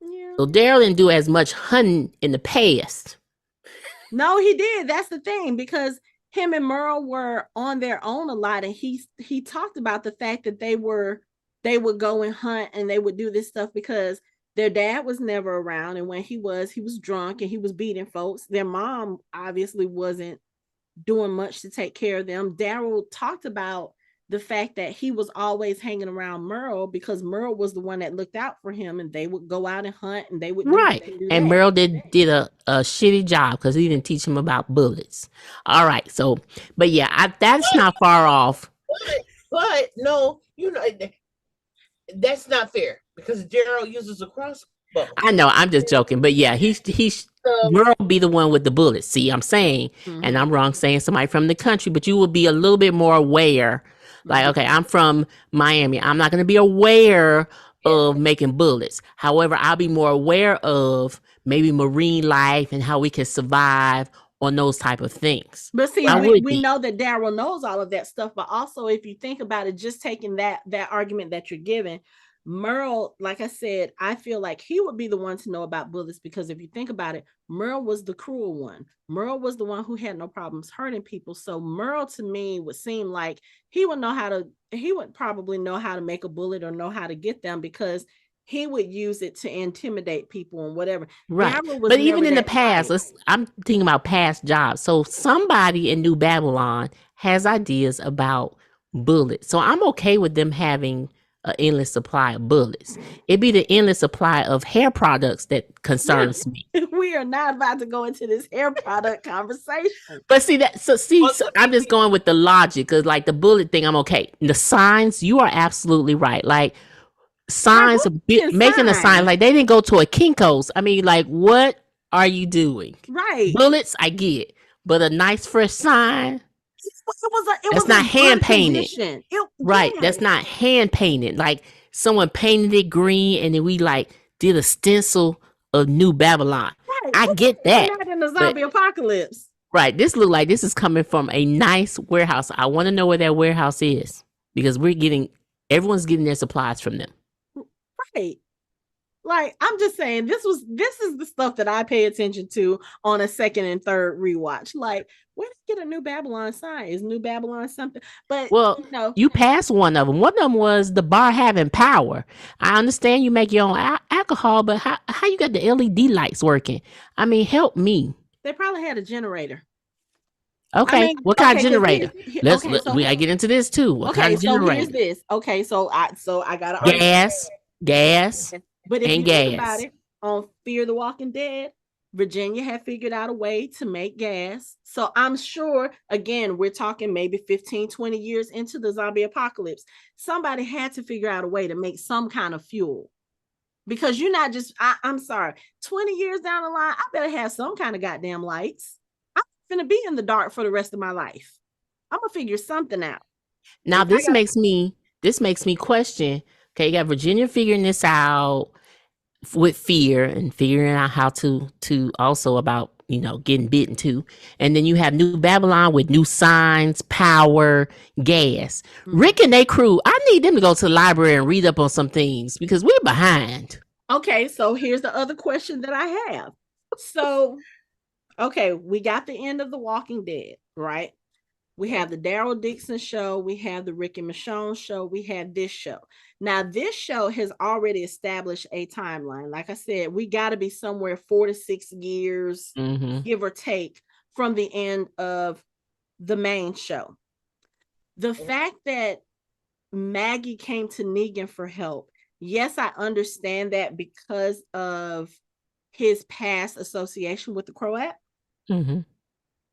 Yeah. So Daryl didn't do as much hunting in the past. No, he did. That's the thing, because him and Merle were on their own a lot, and he talked about the fact that they would go and hunt, and they would do this stuff because their dad was never around, and when he was drunk and he was beating folks. Their mom obviously wasn't doing much to take care of them. Daryl talked about the fact that he was always hanging around Merle because Merle was the one that looked out for him, and they would go out and hunt, and they would Right. do And that. Merle did a shitty job because he didn't teach him about bullets. All right. So, but yeah, that's not far off. But no, that's not fair because Daryl uses a crossbow. I know, I'm just joking, but yeah, he's Merle be the one with the bullets. See, I'm saying, and I'm wrong saying somebody from the country, but you will be a little bit more aware. Like, okay, I'm from Miami. I'm not going to be aware of making bullets. However, I'll be more aware of maybe marine life and how we can survive on those type of things. But see, we know that Daryl knows all of that stuff. But also, if you think about it, just taking that argument that you're giving, Merle, like I said, I feel like he would be the one to know about bullets, because if you think about it, Merle was the cruel one. Merle was the one who had no problems hurting people. So Merle, to me, would seem like he would probably know how to make a bullet or know how to get them, because he would use it to intimidate people and whatever. Right. But even in the past, I'm thinking about past jobs. So somebody in New Babylon has ideas about bullets. So I'm okay with them having an endless supply of bullets. It'd be the endless supply of hair products that concerns me. We are not about to go into this hair product conversation. But see that, so I'm just going with the logic, because like the bullet thing, I'm okay. The signs, you are absolutely right. Like signs, making a sign, like they didn't go to a Kinko's. I mean, like, what are you doing? Right. Bullets, I get, but a nice fresh sign. That's not hand painted. Right. That's not hand painted. Like someone painted it green and then we like did a stencil of New Babylon. Right. I get that. In the zombie apocalypse. Right. This look like this is coming from a nice warehouse. I want to know where that warehouse is, because everyone's getting their supplies from them. Right. Like, I'm just saying, this is the stuff that I pay attention to on a second and third rewatch. Like, where did you get a New Babylon sign? Is New Babylon something? But well, you passed one of them. One of them was the bar having power. I understand you make your own alcohol, but how you got the LED lights working? I mean, help me. They probably had a generator. Okay, I mean, what kind of generator? We gotta get into this too. What kind of generator? Here's this. Okay, so I got gas. But if you think about it, on Fear the Walking Dead, Virginia had figured out a way to make gas. So I'm sure, again, we're talking maybe 15, 20 years into the zombie apocalypse, somebody had to figure out a way to make some kind of fuel. Because you're not just, I'm sorry, 20 years down the line, I better have some kind of goddamn lights. I'm going to be in the dark for the rest of my life. I'm going to figure something out. Now, this makes me question. Okay, you got Virginia figuring this out with fear and figuring out how to also about, getting bitten too. And then you have New Babylon with new signs, power, gas. Rick and their crew, I need them to go to the library and read up on some things because we're behind. Okay, so here's the other question that I have. So, okay, we got the end of The Walking Dead, right? We have the Daryl Dixon show. We have the Rick and Michonne show. We have this show. Now, this show has already established a timeline. Like I said, we got to be somewhere 4 to 6 years, give or take, from the end of the main show. The fact that Maggie came to Negan for help, yes, I understand that because of his past association with the Croat.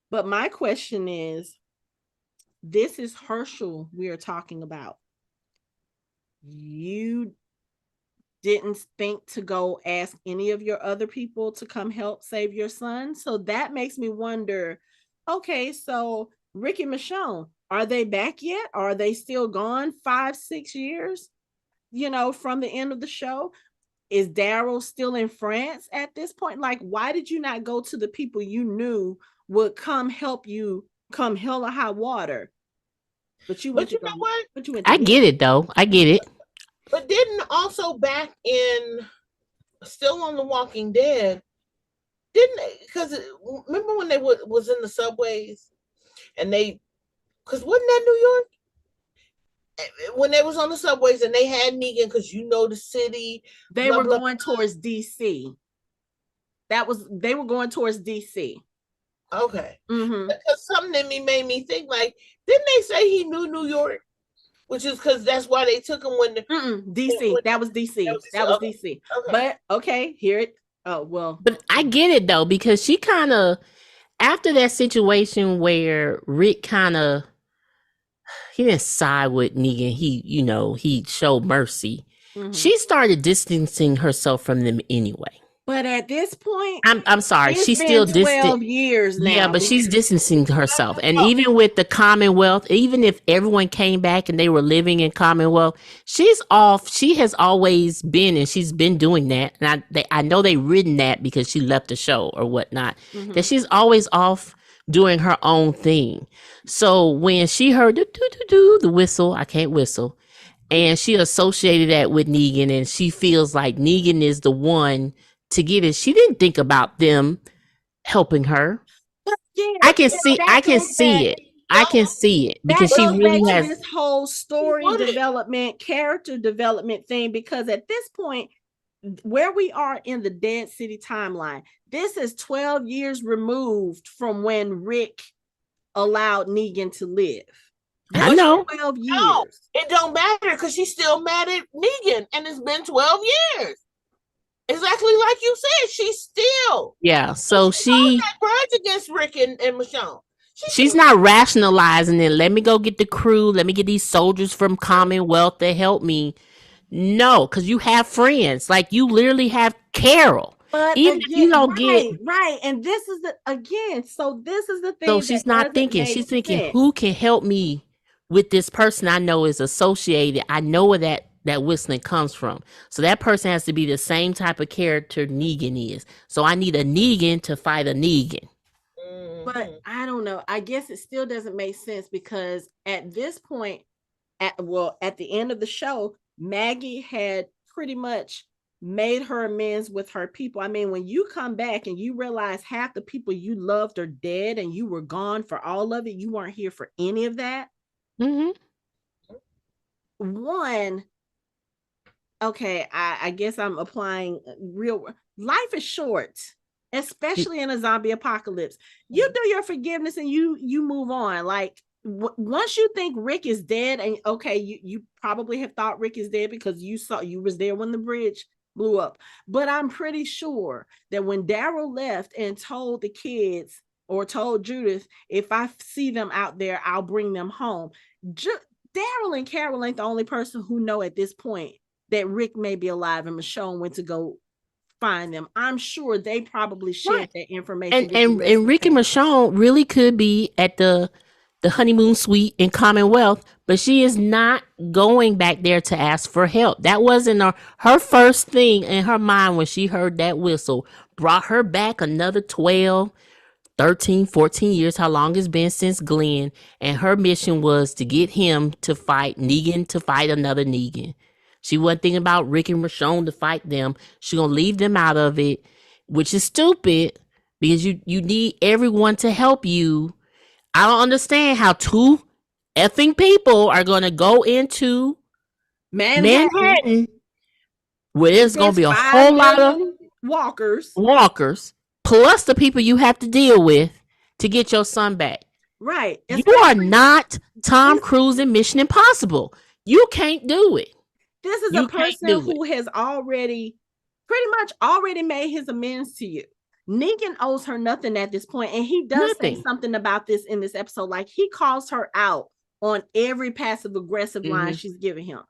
But my question is, this is Hershel we are talking about. You didn't think to go ask any of your other people to come help save your son. So that makes me wonder, okay, so Rick and Michonne, are they back yet? Are they still gone 5-6 years, from the end of the show? Is Daryl still in France at this point? Like, why did you not go to the people you knew would come help you come hell or high water? But you went But you know what? But you went I get it though. I get it. But didn't also back in still on The Walking Dead, didn't they? Because remember when they was in the subways and because wasn't that New York? When they was on the subways and they had Negan, because the city. They were going towards DC. They were going towards DC. Okay. Mm-hmm. Because something in me made me think, like, didn't they say he knew New York? Which is because that's why they took him when DC. That was DC. That was DC. Okay. But okay, hear it. Oh well. But I get it though, because she kind of, after that situation where Rick he didn't side with Negan, he showed mercy. Mm-hmm. She started distancing herself from them anyway. But at this point, I'm sorry, she's still 12 years now. Yeah, but she's distancing herself. And even with the Commonwealth, even if everyone came back and they were living in Commonwealth, she's off. She has always been, and she's been doing that. And I know they've written that because she left the show or whatnot, that she's always off doing her own thing. So when she heard the whistle, I can't whistle, and she associated that with Negan, and she feels like Negan is the one to get it. She didn't think about them helping her. Yeah, I can see it. I can see it because she really has this whole story development, character development thing. Because at this point, where we are in the Dead City timeline, this is 12 years removed from when Rick allowed Negan to live. I know. 12 years. No, it don't matter because she's still mad at Negan, and it's been 12 years. Exactly like you said, she's still. Yeah, so she that grudge against Rick and Michonne. She's not rationalizing it. Let me go get the crew. Let me get these soldiers from Commonwealth to help me. No, because you have friends. Like, you literally have Carol. But even if you don't get right, and this is so this is the thing. So she's not thinking. She's thinking, who can help me with this person I know is associated? I know where that whistling comes from. So that person has to be the same type of character Negan is. So I need a Negan to fight a Negan. But I don't know. I guess it still doesn't make sense because at this point, at the end of the show, Maggie had pretty much made her amends with her people. I mean, when you come back and you realize half the people you loved are dead and you were gone for all of it, you weren't here for any of that. Mm-hmm. One, okay, I guess I'm applying real life is short, especially in a zombie apocalypse. You do your forgiveness and you move on. Like once you think Rick is dead, and okay, you probably have thought Rick is dead because you was there when the bridge blew up. But I'm pretty sure that when Daryl left and told the kids or told Judith, if I see them out there, I'll bring them home. Daryl and Carol ain't the only person who know at this point that Rick may be alive and Michonne went to go find them. I'm sure they probably shared that information. And Rick and Michonne really could be at the honeymoon suite in Commonwealth, but she is not going back there to ask for help. That wasn't her first thing in her mind when she heard that whistle. Brought her back another 12, 13, 14 years, how long it's been since Glenn, and her mission was to get him to fight Negan, to fight another Negan. She wasn't thinking about Rick and Michonne to fight them. She's going to leave them out of it, which is stupid because you need everyone to help you. I don't understand how two effing people are going to go into Manhattan where there's going to be a whole lot of walkers, plus the people you have to deal with to get your son back. Right. You are not Tom Cruise in Mission Impossible. You can't do it. This is a person who has pretty much already made his amends to you. Negan owes her nothing at this point, and he does say something about this in this episode. Like, he calls her out on every passive aggressive line she's giving him.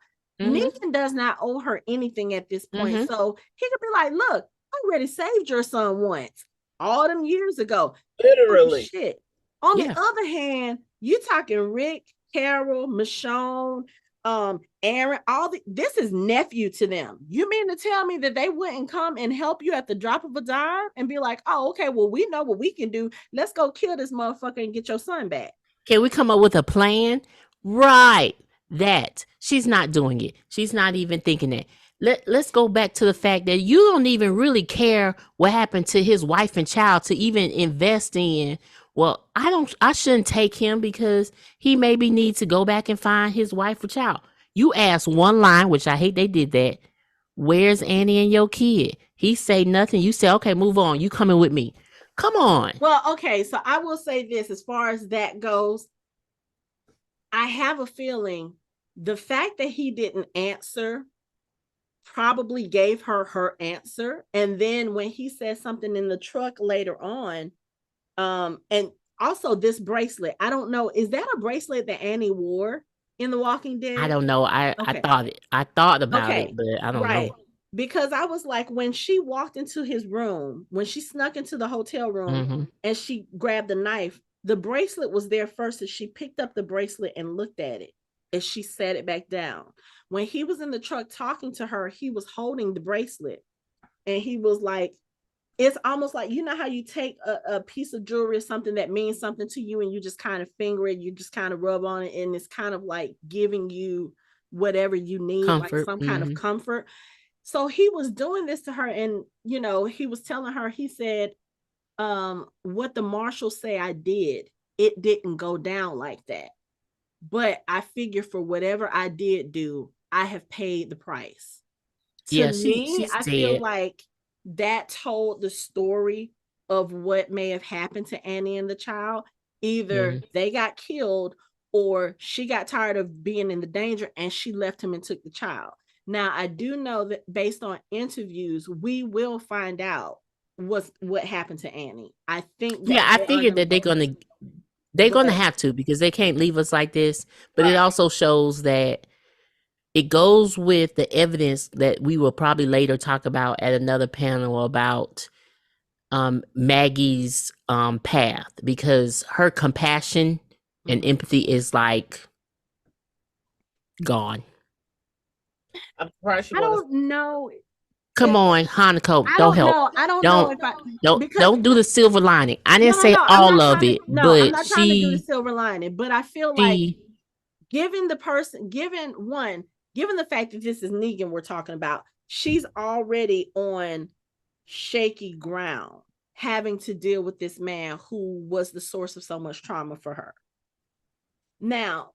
Negan does not owe her anything at this point, so he could be like, "Look, I already saved your son once, all them years ago." Literally. Shit. On the other hand, You talking Rick, Carol, Michonne, Aaron, this is nephew to them. You mean to tell me that they wouldn't come and help you at the drop of a dime and be like, oh, okay, well, we know what we can do. Let's go kill this motherfucker and get your son back. Can we come up with a plan? Right. That. She's not doing it. She's not even thinking that. Let's go back to the fact that you don't even really care what happened to his wife and child to even invest in. Well, I shouldn't take him because he maybe needs to go back and find his wife or child. You ask one line, which I hate they did that. Where's Annie and your kid? He say nothing. You say, okay, move on. You coming with me. Come on. Well, okay. So I will say this, as far as that goes, I have a feeling the fact that he didn't answer probably gave her answer. And then when he said something in the truck later on, and also this bracelet, I don't know, is that a bracelet that Annie wore in The Walking Dead? I don't know. I thought about it, but I don't know. Because I was like, when she walked into his room, when she snuck into the hotel room and she grabbed the knife, the bracelet was there first, and she picked up the bracelet and looked at it and she set it back down. When he was in the truck talking to her, he was holding the bracelet and he was like, it's almost like, you know how you take a piece of jewelry or something that means something to you and you just kind of finger it, you just kind of rub on it, and it's kind of like giving you whatever you need, comfort. Like some kind of comfort. So he was doing this to her, and you know, he was telling her, he said, what the marshals say I did, it didn't go down like that. But I figure for whatever I did do, I have paid the price. To me, I feel like that told the story of what may have happened to Annie and the child. Either they got killed or she got tired of being in the danger and she left him and took the child. Now, I do know that based on interviews, we will find out what happened to Annie. I think. I figured that they're gonna have to, because they can't leave us like this. But it also shows that it goes with the evidence that we will probably later talk about at another panel about Maggie's path, because her compassion and empathy is like gone. I'm surprised I don't know. Come on, Hanako, don't help. I don't know if don't do the silver lining. I didn't say all of it, but I'm not trying to do the silver lining. But I feel like given the fact that this is Negan we're talking about, she's already on shaky ground, having to deal with this man who was the source of so much trauma for her. Now,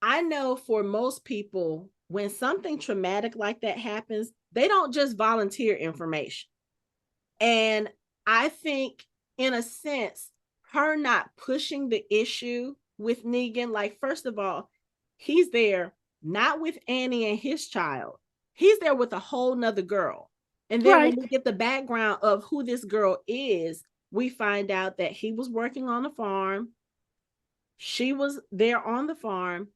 I know for most people, when something traumatic like that happens, they don't just volunteer information. And I think, in a sense, her not pushing the issue with Negan, like, first of all, he's there not with Annie and his child. He's there with a whole nother girl. And then when we get the background of who this girl is, we find out that he was working on the farm. She was there on the farm.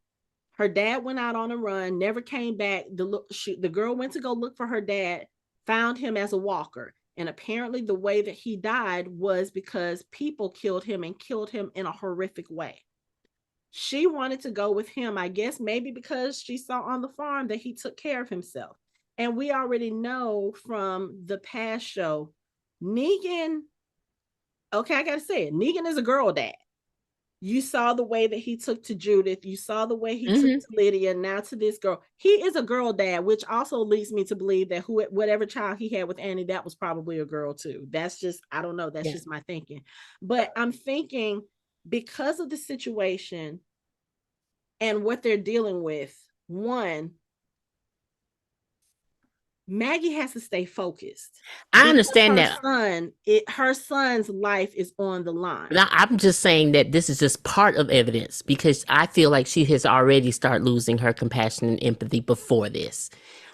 Her dad went out on a run, never came back. The girl went to go look for her dad, found him as a walker. And apparently the way that he died was because people killed him and killed him in a horrific way. She wanted to go with him, I guess, maybe because she saw on the farm that he took care of himself. And we already know from the past show, Negan, okay, I gotta say it, Negan is a girl dad. You saw the way that he took to Judith. You saw the way he took to Lydia, now to this girl. He is a girl dad, which also leads me to believe that whatever child he had with Annie, that was probably a girl too. That's just, I don't know. That's just my thinking. But I'm thinking, because of the situation and what they're dealing with, one, Maggie has to stay focused. I understand that. Her son's life is on the line. Now, I'm just saying that this is just part of evidence, because I feel like she has already started losing her compassion and empathy before this.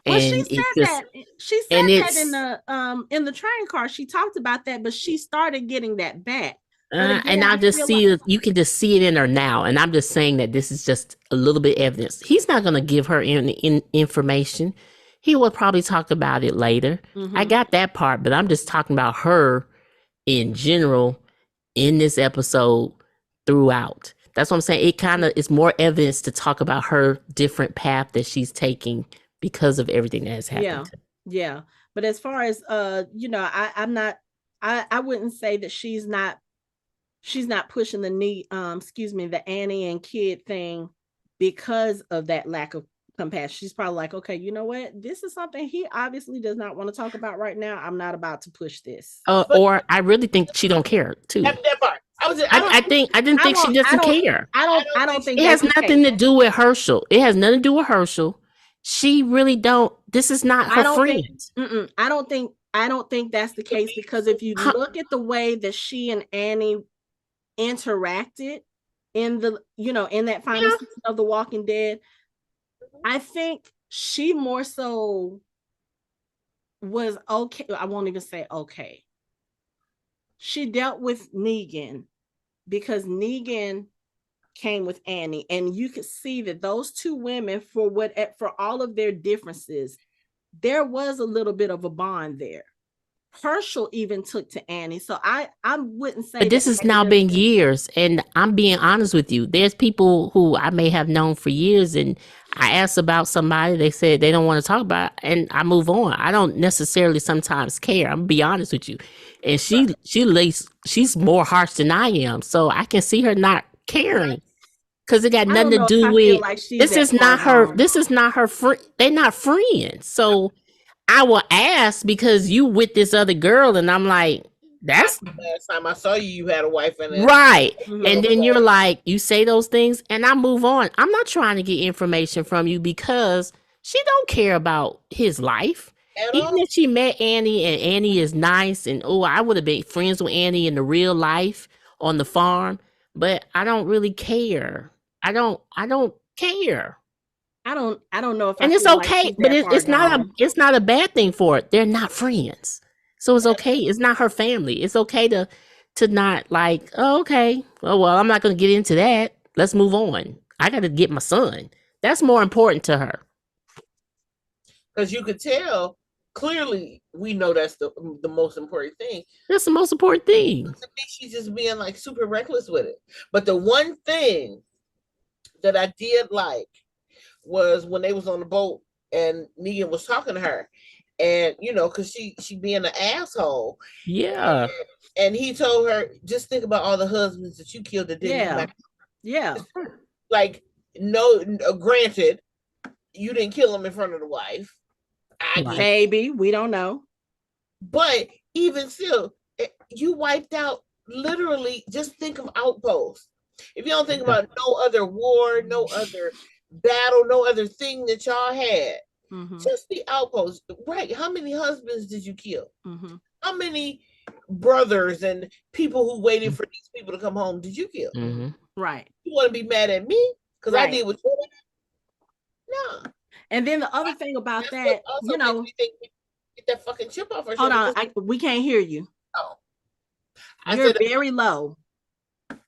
Well, she said that. She said that in the train car. She talked about that, but she started getting that back. Again, and I just see it. You can just see it in her now. And I'm just saying that this is just a little bit evidence. He's not going to give her any information. He will probably talk about it later. I got that part, but I'm just talking about her in general in this episode throughout. That's what I'm saying. It kind of is more evidence to talk about her different path that she's taking because of everything that has happened. Yeah. But as far as I'm not, I wouldn't say that she's not pushing the Annie and kid thing because of that lack of compassion. She's probably like, okay, you know what? This is something he obviously does not want to talk about right now. I'm not about to push this. Or I really think she don't care too. That part. I didn't think she doesn't care. I don't think it has nothing to do with Hershel. It has nothing to do with Hershel. She really don't. This is not her friend. I don't think that's the case, because if you look at the way that she and Annie interacted in that final season of The Walking Dead, I think she more so was okay. I won't even say okay. She dealt with Negan because Negan came with Annie, and you could see that those two women, for all of their differences, there was a little bit of a bond there. Hershel even took to Annie, so I wouldn't say. But this has now been years, and I'm being honest with you. There's people who I may have known for years, and I asked about somebody, they said they don't want to talk about it, and I move on. I don't necessarily sometimes care. I'm gonna be honest with you. And she's more harsh than I am, so I can see her not caring. Because it got nothing to do with this is not her friend. They're not friends. So I will ask because you with this other girl, and I'm like, that's the last time I saw you had a wife in it. Right. And then you're like, you say those things, and I move on. I'm not trying to get information from you because she don't care about his life. Even if she met Annie and Annie is nice, and I would have been friends with Annie in the real life on the farm, but I don't really care. I don't care. I don't know if and it's okay, but it's not a bad thing for it. They're not friends, so it's okay. It's not her family. It's okay to not like, oh, okay, well, I'm not going to get into that. Let's move on. I got to get my son. That's more important to her. Because you could tell clearly, we know that's the most important thing. That's the most important thing. To me, she's just being like super reckless with it. But the one thing that I did like was when they was on the boat and Negan was talking to her, and because she being an asshole. Yeah. And he told her, just think about all the husbands that you killed that didn't. Yeah. Like, no, granted, you didn't kill him in front of the wife. Maybe, we don't know. But even still, you wiped out literally. Just think of Outpost. If you don't think about no other war, no other battle, no other thing that y'all had, just the Outpost, right? How many husbands did you kill? How many brothers and people who waited for these people to come home did you kill? Right. You want to be mad at me because I did what you did? No. And then the other thing about that, get that fucking chip off her. Hold on, we can't hear you. Oh, you're very low.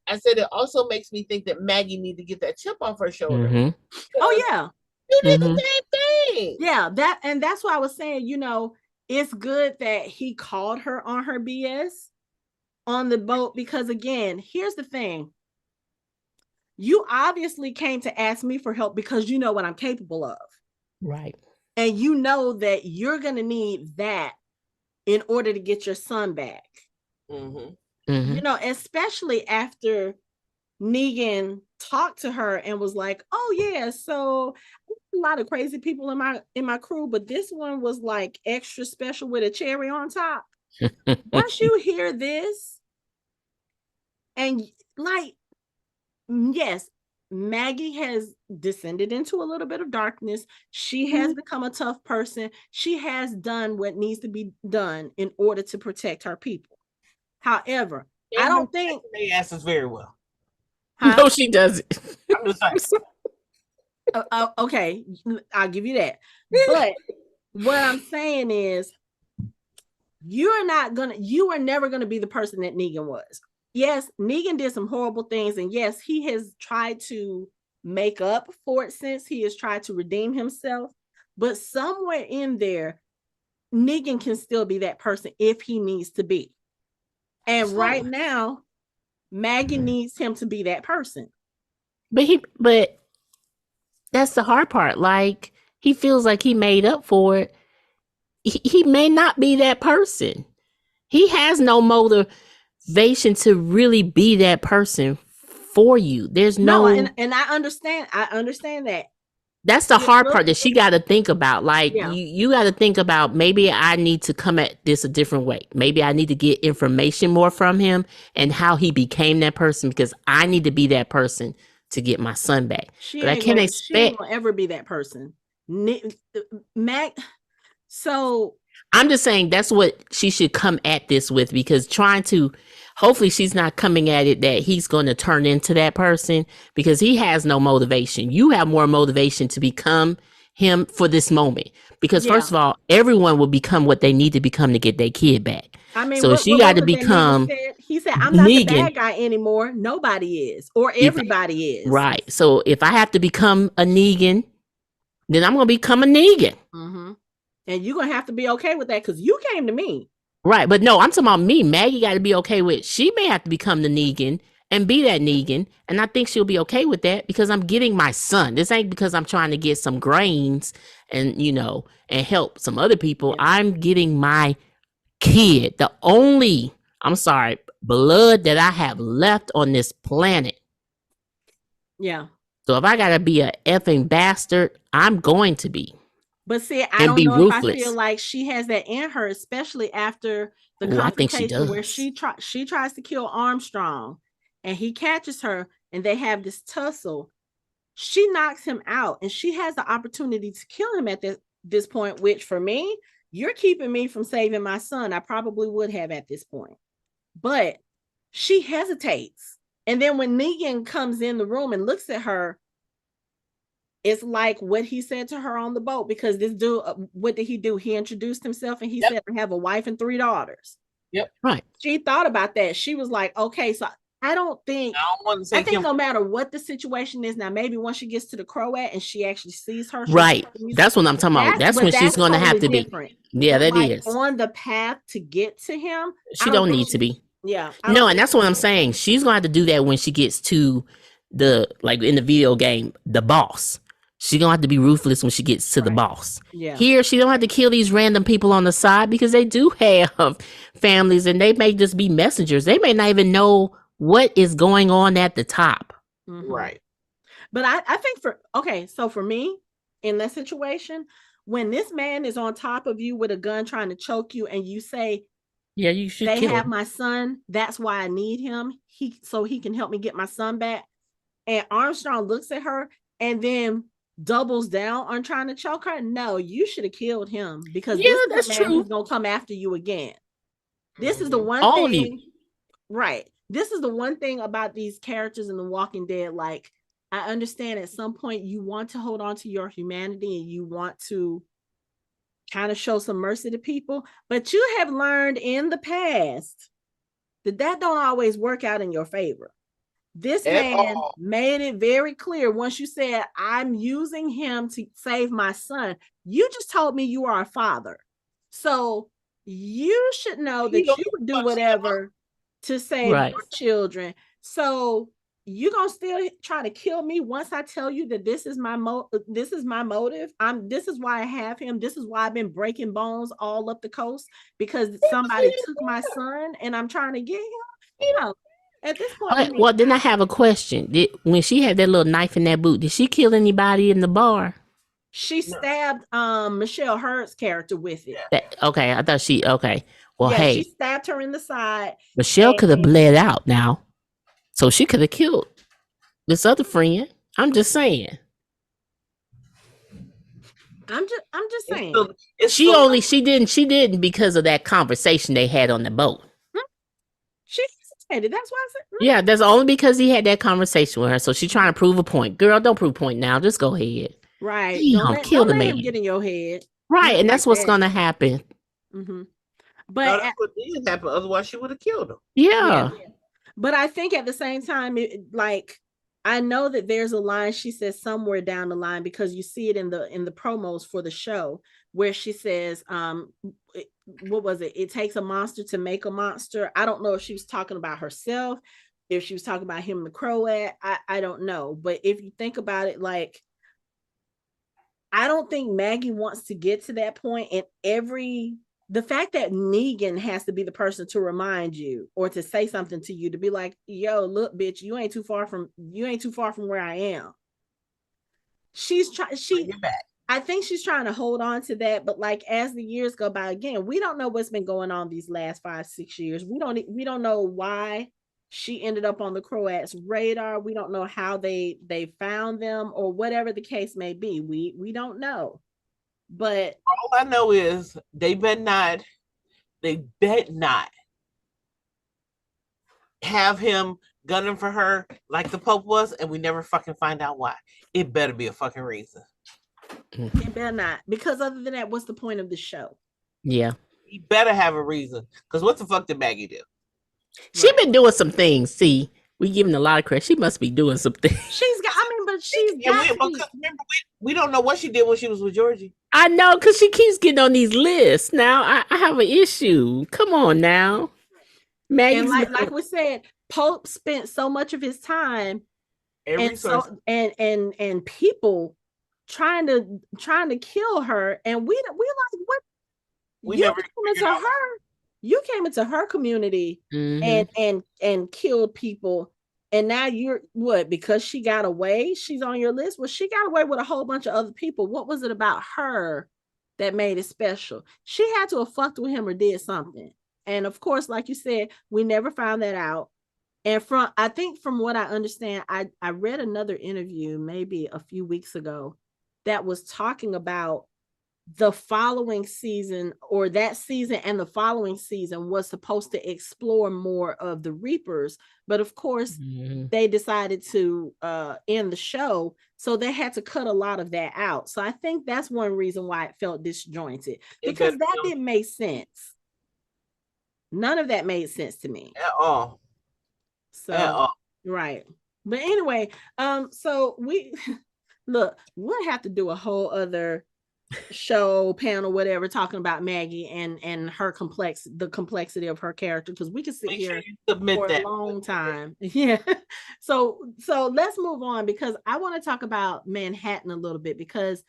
I said it also makes me think that Maggie need to get that chip off her shoulder. Oh yeah, you did the same thing. Yeah, that's why I was saying. It's good that he called her on her BS on the boat, because again, here's the thing. You obviously came to ask me for help because you know what I'm capable of. Right. And you know that you're going to need that in order to get your son back. Especially after Negan talked to her and was like, oh yeah, so a lot of crazy people in my crew, but this one was like extra special with a cherry on top. Once you hear this, and like, yes, Maggie has descended into a little bit of darkness. She has become a tough person. She has done what needs to be done in order to protect her people. However, I don't think they ask us very well. No, she doesn't. I'm just saying. Okay, I'll give you that. But what I'm saying is, you are never gonna be the person that Negan was. Yes, Negan did some horrible things, and yes, he has tried to make up for it since. He has tried to redeem himself, but somewhere in there, Negan can still be that person if he needs to be. And right now, Maggie needs him to be that person. But that's the hard part. Like, he feels like he made up for it. He may not be that person. He has no motivation to really be that person for you. There's no, and I understand that. That's the hard part that she got to think about. Like, Yeah. you got to think about, maybe I need to come at this a different way. Maybe I need to get information more from him and how he became that person, because I need to be that person to get my son back. But I can't expect she ain't gonna ever be that person. So I'm just saying that's what she should come at this with, because hopefully she's not coming at it that he's going to turn into that person, because he has no motivation. You have more motivation to become him for this moment, because first of all, everyone will become what they need to become to get their kid back. I mean, so she got to become. He said, "I'm not the bad guy anymore. Nobody is, or everybody is." Right. So if I have to become a Negan, then I'm going to become a Negan. Mm-hmm. And you're going to have to be okay with that, because you came to me. Right. But no, I'm talking about me. Maggie got to be okay with, she may have to become the Negan and be that Negan. And I think she'll be okay with that, because I'm getting my son. This ain't because I'm trying to get some grains and, and help some other people. Yeah. I'm getting my kid, the only, blood that I have left on this planet. Yeah. So if I got to be a effing bastard, I'm going to be. But see, I don't know ruthless. If I feel like she has that in her, especially after the confrontation where she tries to kill Armstrong and he catches her and they have this tussle. She knocks him out and she has the opportunity to kill him at this point, which for me, you're keeping me from saving my son. I probably would have at this point. But she hesitates. And then when Negan comes in the room and looks at her, it's like what he said to her on the boat, because this dude, what did he do? He introduced himself and he said, I have a wife and 3 daughters. Yep. Right. She thought about that. She was like, okay, so I think no matter what the situation is, now maybe once she gets to the Croat and she actually sees her. Right. That's what I'm talking about. That's when she's going to have to be. Yeah, that is. On the path to get to him. She don't need to be. Yeah. No, and that's what I'm saying. She's going to have to do that when she gets to like in the video game, the boss. She's going to have to be ruthless when she gets to the boss. Yeah. Here, she don't have to kill these random people on the side, because they do have families and they may just be messengers. They may not even know what is going on at the top. Mm-hmm. Right. But I think so for me, in that situation, when this man is on top of you with a gun trying to choke you and you say, yeah, you should they have my son, that's why I need him, so he can help me get my son back. And Armstrong looks at her and then doubles down on trying to choke her. No, you should have killed him, because this is the man who's gonna come after you again. This is the one thing, right? This is the one thing about these characters in The Walking Dead. Like, I understand at some point you want to hold on to your humanity and you want to kind of show some mercy to people, but you have learned in the past that don't always work out in your favor. This man made it very clear once you said, I'm using him to save my son. You just told me you are a father. So you should know that you would do whatever to save your children. So you're going to still try to kill me once I tell you that this is my motive. This is why I have him. This is why I've been breaking bones all up the coast, because somebody took my son and I'm trying to get him. At this point, well, then I have a question. When she had that little knife in that boot, did she kill anybody in the bar? She stabbed Michelle Hurd's character with it. Okay, I thought she. Okay, well, yeah, hey, she stabbed her in the side. Michelle could have bled out now, so she could have killed this other friend. I'm just saying. I'm just saying. She didn't because of that conversation they had on the boat. She hesitated. That's why I said. Yeah, that's only because he had that conversation with her. So she's trying to prove a point. Girl, don't prove a point now. Just go ahead. Right. Kill the man. Him get in your head. Right, and that's what's gonna happen. Mm-hmm. But that's what did happen. Otherwise, she would have killed him. Yeah. But I think at the same time, I know that there's a line she says somewhere down the line, because you see it in the promos for the show, where she says, what was it? It takes a monster to make a monster. I don't know if she was talking about herself if she was talking about him, the Croat, I don't know. But if you think about it, like, I don't think Maggie wants to get to that point. And the fact that Negan has to be the person to remind you or to say something to you, to be like, yo, look, bitch, you ain't too far from where I am. I think she's trying to hold on to that, but like as the years go by, again, we don't know what's been going on these last 5-6 years. We don't know why she ended up on the Croats radar. We don't know how they found them or whatever the case may be. We don't know. But all I know is they bet not have him gunning for her like the Pope was, and we never fucking find out why. It better be a fucking reason. It better not, because other than that, what's the point of the show? Yeah, he better have a reason. Because what the fuck did Maggie do? She been doing some things. See, we giving a lot of credit. She must be doing some things. We don't know what she did when she was with Georgie. I know, because she keeps getting on these lists. Now I have an issue. Come on now, Maggie. And like we said, Pope spent so much of his time and people trying to kill her, and we like, what? You came into her community and killed people, and now you're what? Because she got away, she's on your list. Well, she got away with a whole bunch of other people. What was it about her that made it special? She had to have fucked with him or did something. And of course, like you said, we never found that out. And I think from what I understand, I read another interview maybe a few weeks ago that was talking about the following season, or that season and the following season was supposed to explore more of the Reapers. But of course, they decided to end the show. So they had to cut a lot of that out. So I think that's one reason why it felt disjointed, because that didn't make sense. None of that made sense to me. At all. Right. But anyway, so we'll have to do a whole other show, panel, whatever, talking about Maggie and the complexity of her character, because we could sit here for a long time. Yeah. So let's move on, because I want to talk about Manhattan a little bit, because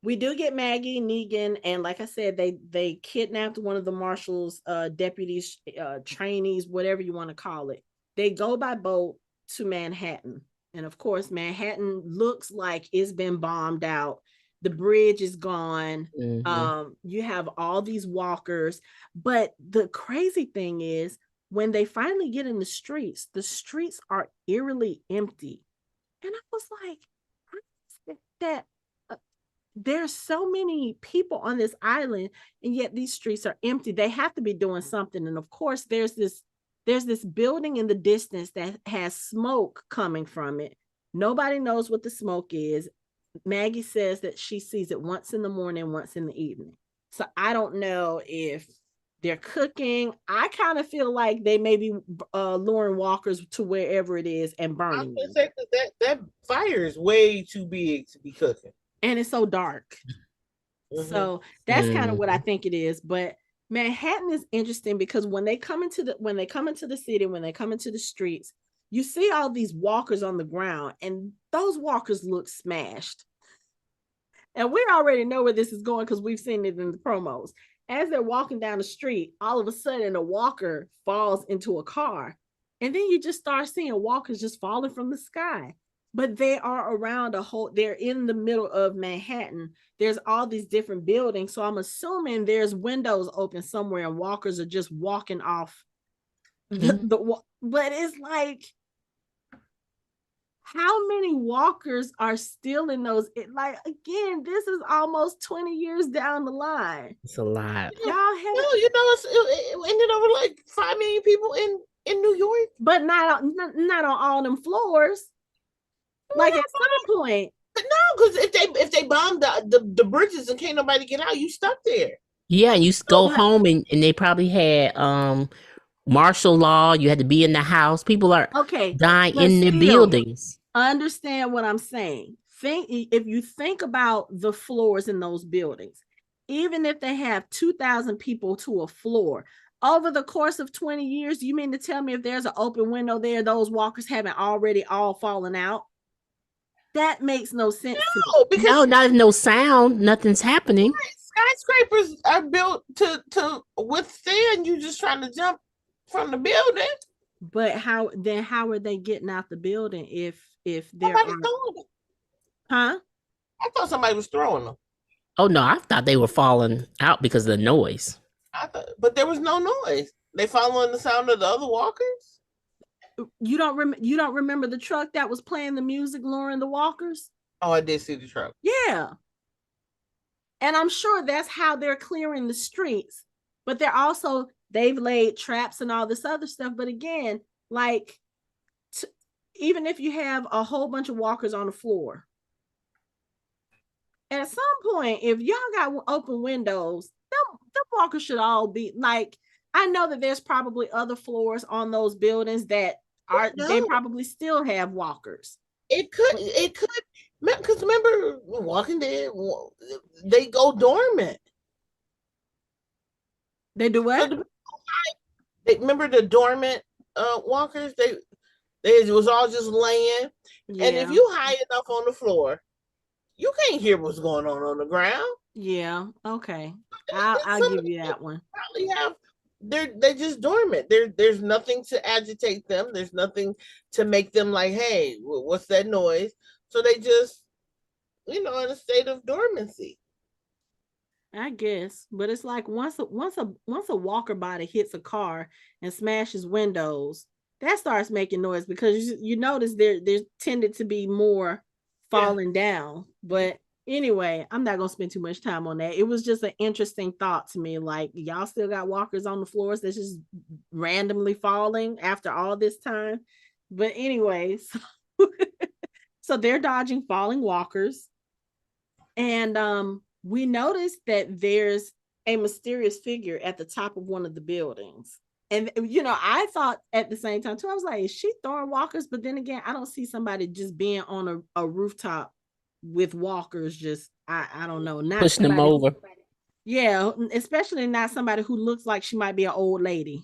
we do get Maggie, Negan, and like I said, they kidnapped one of the marshals, deputies, trainees, whatever you want to call it. They go by boat to Manhattan. And of course, Manhattan looks like it's been bombed out. The bridge is gone. You have all these walkers. But the crazy thing is, when they finally get in the streets are eerily empty. And I was like, that there's so many people on this island, and yet these streets are empty. They have to be doing something. And of course, there's this building in the distance that has smoke coming from it. Nobody knows what the smoke is. Maggie says that she sees it once in the morning, once in the evening. So I don't know if they're cooking. I kind of feel like they may be luring walkers to wherever it is and burning them. That fire is way too big to be cooking. And it's so dark. So that's kind of what I think it is. But Manhattan is interesting, because when they come into the city, when they come into the streets, you see all these walkers on the ground, and those walkers look smashed. And we already know where this is going, because we've seen it in the promos. As they're walking down the street, all of a sudden a walker falls into a car, and then you just start seeing walkers just falling from the sky. But they are around they're in the middle of Manhattan. There's all these different buildings. So I'm assuming there's windows open somewhere and walkers are just walking off but it's like, how many walkers are still in those? Again, this is almost 20 years down the line. It's a lot. It ended over like 5 million people in New York. But not on all them floors. Like at some point. But no, because if they bombed the bridges and can't nobody get out, you stuck there. Yeah, you go home and they probably had martial law. You had to be in the house. People are dying in their buildings. Understand what I'm saying. If you think about the floors in those buildings, even if they have 2,000 people to a floor, over the course of 20 years, you mean to tell me if there's an open window there, those walkers haven't already all fallen out? That makes no sense to me. No, because no sound, nothing's happening. skyscrapers are built to withstand you just trying to jump from the building. But how are they getting out the building if they're Somebody throwing them? Huh? I thought somebody was throwing them. Oh no, I thought they were falling out because of the noise. But there was no noise. They following the sound of the other walkers. You don't remember the truck that was playing the music, luring the walkers? Oh, I did see the truck. Yeah. And I'm sure that's how they're clearing the streets. But they've laid traps and all this other stuff. But again, like, even if you have a whole bunch of walkers on the floor, at some point, if y'all got open windows, them walkers should all be like, I know that there's probably other floors on those buildings that they probably still have walkers. It could, because remember, Walking Dead, they go dormant. They do what? So remember the dormant walkers? It was all just laying. Yeah. And if you high enough on the floor, you can't hear what's going on the ground. Yeah. Okay. I'll give you that one. Probably they're just dormant. There's nothing to agitate them. There's nothing to make them like, hey, what's that noise? So they just, in a state of dormancy. I guess, but it's like once a walker body hits a car and smashes windows, that starts making noise because you notice there tended to be more falling down. But anyway, I'm not gonna spend too much time on that. It was just an interesting thought to me. Like, y'all still got walkers on the floors that's just randomly falling after all this time. But anyway, so they're dodging falling walkers, and we noticed that there's a mysterious figure at the top of one of the buildings. And, I thought at the same time, too, I was like, is she throwing walkers? But then again, I don't see somebody just being on a rooftop with walkers. Just, I don't know. Not pushing them over. Yeah, especially not somebody who looks like she might be an old lady.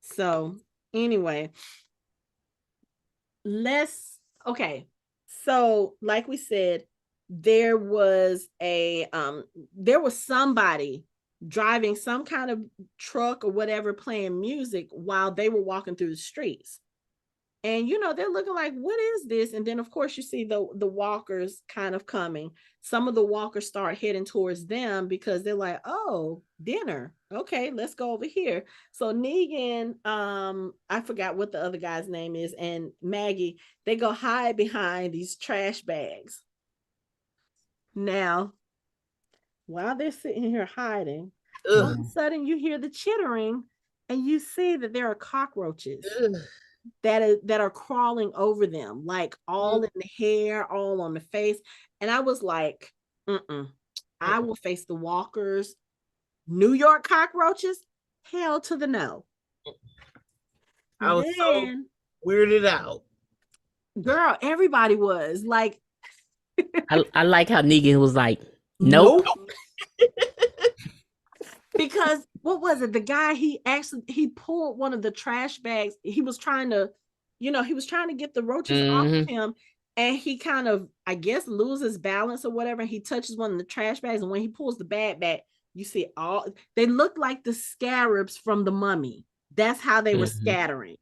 So, anyway. Okay. So, like we said, there was somebody driving some kind of truck or whatever playing music while they were walking through the streets. And they're looking like, what is this? And then of course you see the walkers kind of coming. Some of the walkers start heading towards them because they're like, oh, dinner. Okay, let's go over here. So Negan, I forgot what the other guy's name is, and Maggie, they go hide behind these trash bags. Now, while they're sitting here hiding, all of a sudden you hear the chittering and you see that there are cockroaches that are crawling over them, like all in the hair, all on the face. And I was like, I will face the walkers. New York cockroaches, hell to the no. I was so weirded out. Girl, everybody was like, I like how Negan was like, nope. Because what was it? The guy, he pulled one of the trash bags. He was trying to, get the roaches off of him. And he kind of, I guess, loses balance or whatever. And he touches one of the trash bags. And when he pulls the bag back, you see they look like the scarabs from the Mummy. That's how they were scattering.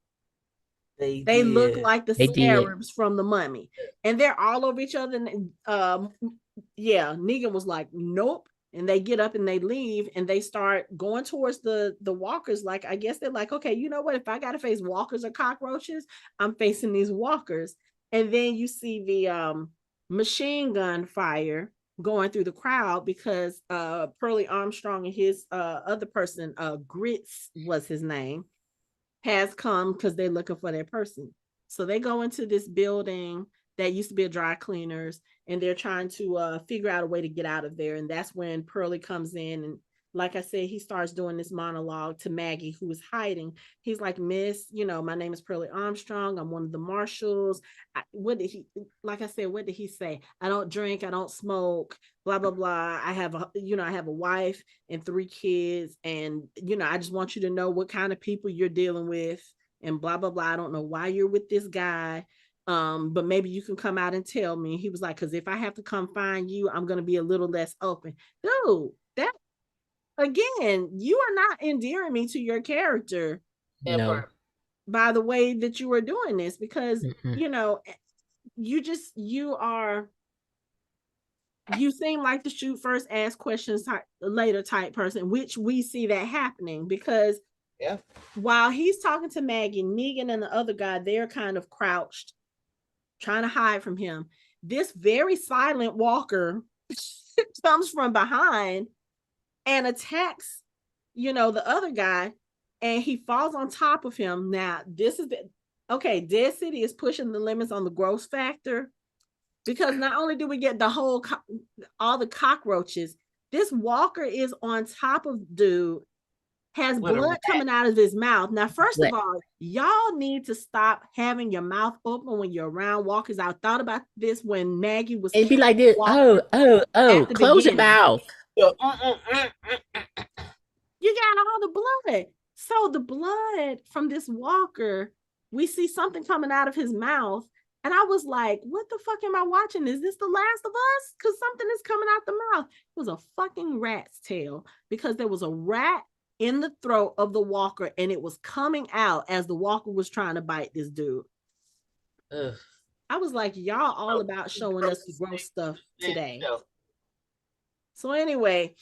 They look like the scarabs from the Mummy. And they're all over each other. And Negan was like, nope. And they get up and they leave and they start going towards the walkers. Like, I guess they're like, okay, you know what? If I got to face walkers or cockroaches, I'm facing these walkers. And then you see the machine gun fire going through the crowd because Pearlie Armstrong and his other person, Grits was his name, has come because they're looking for their person. So they go into this building that used to be a dry cleaners, and they're trying to figure out a way to get out of there. And that's when Pearlie comes in and like I said, he starts doing this monologue to Maggie, who is hiding. He's like, Miss, my name is Pearlie Armstrong. I'm one of the marshals. What did he, like I said, what did he say? I don't drink, I don't smoke, blah, blah, blah. I have a wife and 3 kids. And, I just want you to know what kind of people you're dealing with and blah, blah, blah. I don't know why you're with this guy. But maybe you can come out and tell me. He was like, because if I have to come find you, I'm going to be a little less open. Dude, that, again, you are not endearing me to your character. No. By the way that you are doing this, because, you seem like the shoot first, ask questions later type person, which we see that happening because while he's talking to Maggie, Negan and the other guy, they're kind of crouched, trying to hide from him. This very silent walker comes from behind and attacks, the other guy, and he falls on top of him. Now, this is Dead City is pushing the limits on the gross factor, because not only do we get all the cockroaches, this walker is on top of dude, has blood coming out of his mouth. Now, first of all, y'all need to stop having your mouth open when you're around walkers. I thought about this when Maggie was. It'd be like this. Oh, close your mouth. You got all the blood. So the blood from this walker, we see something coming out of his mouth. And I was like, what the fuck am I watching? Is this The Last of Us? Because something is coming out the mouth. It was a fucking rat's tail, because there was a rat in the throat of the walker and it was coming out as the walker was trying to bite this dude. Ugh. I was like, y'all all about showing us the gross stuff today. So anyway,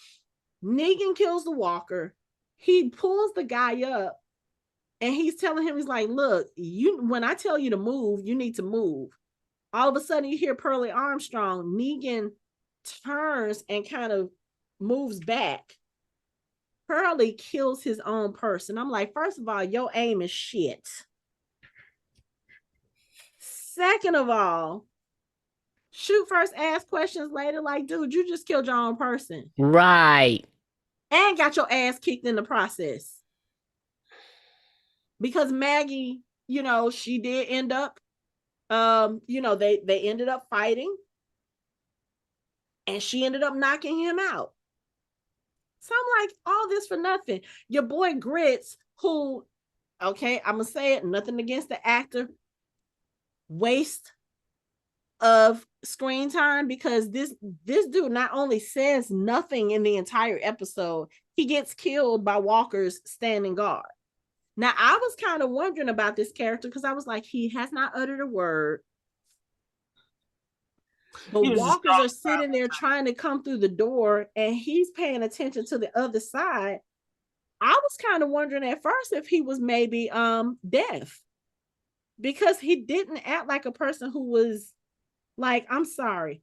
Negan kills the walker. He pulls the guy up and he's telling him, he's like, look, when I tell you to move, you need to move. All of a sudden you hear Pearlie Armstrong. Negan turns and kind of moves back. Pearlie kills his own person. I'm like, first of all, your aim is shit. Second of all, shoot first, ask questions later. Like, dude, you just killed your own person. Right. And got your ass kicked in the process. Because Maggie, she did end up, they ended up fighting. And she ended up knocking him out. So I'm like, all this for nothing. Your boy Grits, who, okay, I'm going to say it, nothing against the actor, waste of screen time, because this dude not only says nothing in the entire episode, he gets killed by walkers standing guard. Now, I was kind of wondering about this character because I was like, he has not uttered a word. But walkers are sitting there trying to come through the door and he's paying attention to the other side. I was kind of wondering at first if he was maybe deaf, because he didn't act like a person who was like, I'm sorry,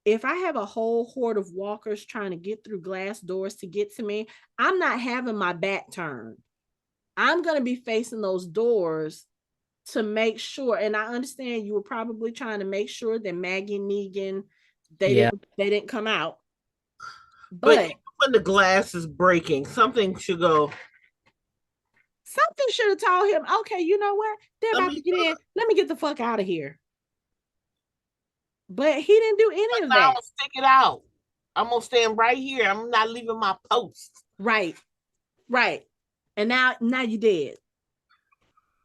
if I have a whole horde of walkers trying to get through glass doors to get to me, I'm not having my back turned. I'm going to be facing those doors to make sure. And I understand you were probably trying to make sure that Maggie and Negan, they didn't come out. But when the glass is breaking, something should go. Something should have told him, okay, you know what? They're about to get in. Let me get the fuck out of here. But he didn't do any of that. I'm going to stick it out. I'm going to stand right here. I'm not leaving my post. Right. And now you did.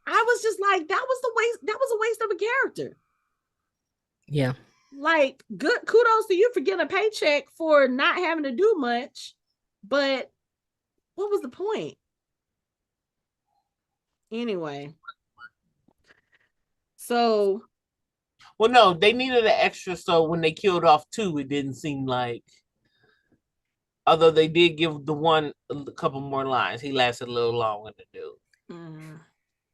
I was just like, that was a waste of a character. Yeah. Like, good kudos to you for getting a paycheck for not having to do much. But what was the point? Anyway. So. Well, no, they needed an extra, so when they killed off 2, it didn't seem like. Although they did give the one a couple more lines. He lasted a little longer to do.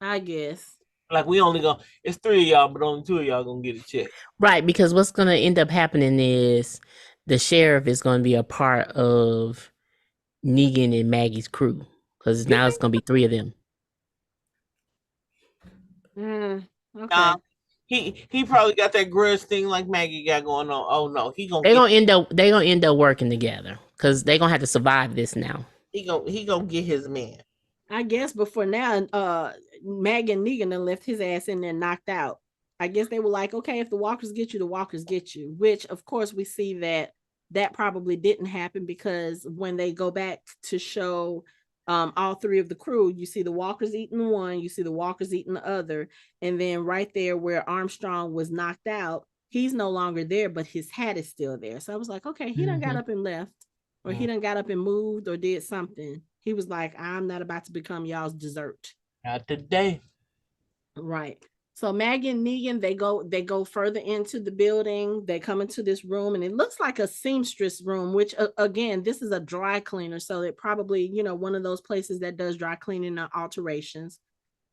I guess. Like, it's 3 of y'all, but only 2 of y'all gonna get a check. Right, because what's gonna end up happening is the sheriff is gonna be a part of Negan and Maggie's crew. Because now it's gonna be 3 of them. Okay. He probably got that grudge thing like Maggie got going on. Oh no, they're gonna end up working together because they're gonna have to survive this now. He gonna get his man. I guess, but for now, Maggie and Negan done left his ass in there knocked out. I guess they were like, okay, if the walkers get you, the walkers get you. Which, of course, we see that probably didn't happen, because when they go back to show all three of the crew, you see the walkers eating one, you see the walkers eating the other, and then right there where Armstrong was knocked out, he's no longer there, but his hat is still there. So I was like, okay, he done got up and left, or he done got up and moved or did something. He was like, I'm not about to become y'all's dessert. Not today. Right. So Maggie and Negan, they go further into the building. They come into this room, and it looks like a seamstress room, which again, this is a dry cleaner. So it probably, one of those places that does dry cleaning and alterations.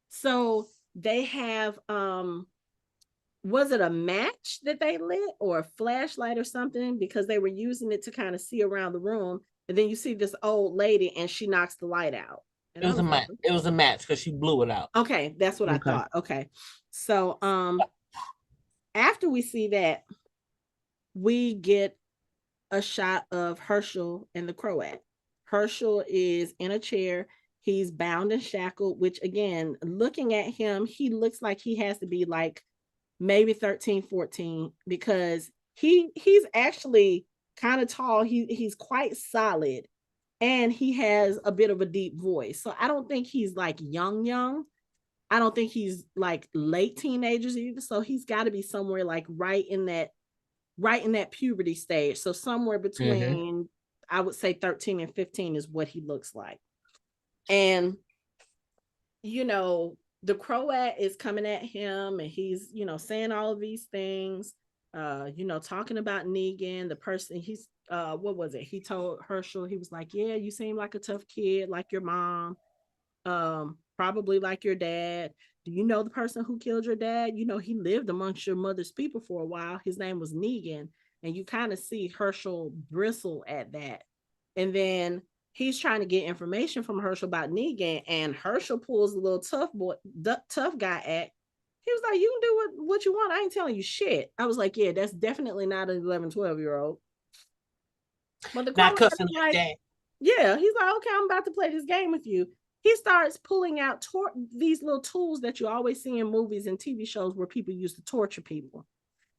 So they have, was it a match that they lit or a flashlight or something? Because they were using it to kind of see around the room. And then you see this old lady and she knocks the light out. And it was a match. It was a match because she blew it out. Okay, that's what I thought. Okay. So after we see that, we get a shot of Hershel and the Croat. Hershel is in a chair. He's bound and shackled, which again, looking at him, he looks like he has to be like maybe 13, 14, because he's actually kind of tall. He's quite solid, and he has a bit of a deep voice. So I don't think he's like young. I don't think he's like late teenagers either. So he's got to be somewhere like right in that puberty stage. So somewhere between, I would say 13 and 15 is what he looks like. And, the Croat is coming at him, and he's, saying all of these things, talking about Negan, the person he's, what was it? He told Hershel, he was like, yeah, you seem like a tough kid, like your mom, probably like your dad. Do you know the person who killed your dad? He lived amongst your mother's people for a while. His name was Negan. And you kind of see Hershel bristle at that. And then he's trying to get information from Hershel about Negan, and Hershel pulls a little tough guy act. He was like, you can do what you want. I ain't telling you shit. I was like, yeah, that's definitely not an 11, 12-year-old. But the not cussing like that. Yeah, he's like, okay, I'm about to play this game with you. He starts pulling out these little tools that you always see in movies and TV shows where people used to torture people.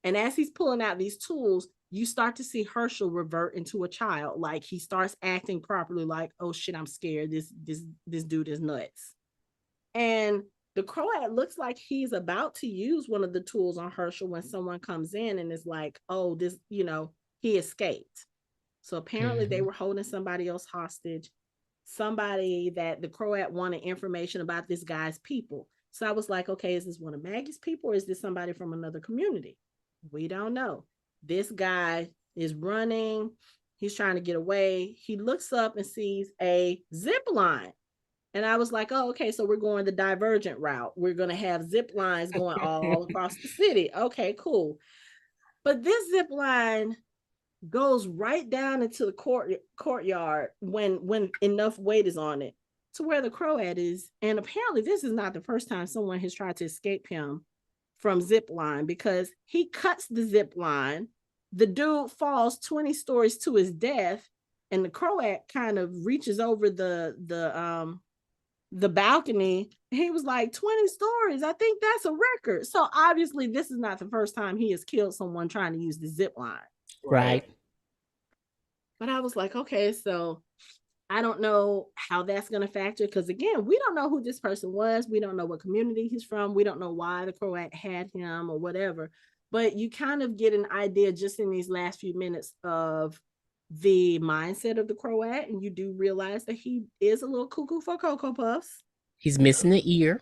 And as he's pulling out these tools, you start to see Hershel revert into a child. Like he starts acting properly, like, oh shit, I'm scared. This dude is nuts. And the Croat looks like he's about to use one of the tools on Hershel when someone comes in and is like, oh, this, he escaped. So apparently they were holding somebody else hostage, somebody that the Croat wanted information about this guy's people. So I was like, okay, is this one of Maggie's people, or is this somebody from another community? We don't know. This guy is running. He's trying to get away. He looks up and sees a zip line. And I was like, oh, okay, so we're going the divergent route. We're going to have zip lines going all across the city. Okay, cool. But this zip line goes right down into the courtyard when enough weight is on it to where the Croat is. And apparently this is not the first time someone has tried to escape him from zip line, because he cuts the zip line. The dude falls 20 stories to his death, and the Croat kind of reaches over the balcony. He was like, 20 stories, I think that's a record. So obviously this is not the first time he has killed someone trying to use the zip line. Right. But I was like, okay, so I don't know how that's going to factor, because again, we don't know who this person was. We don't know what community he's from. We don't know why the Croat had him or whatever. But you kind of get an idea just in these last few minutes of the mindset of the Croat, and you do realize that he is a little cuckoo for Cocoa Puffs. He's missing the ear.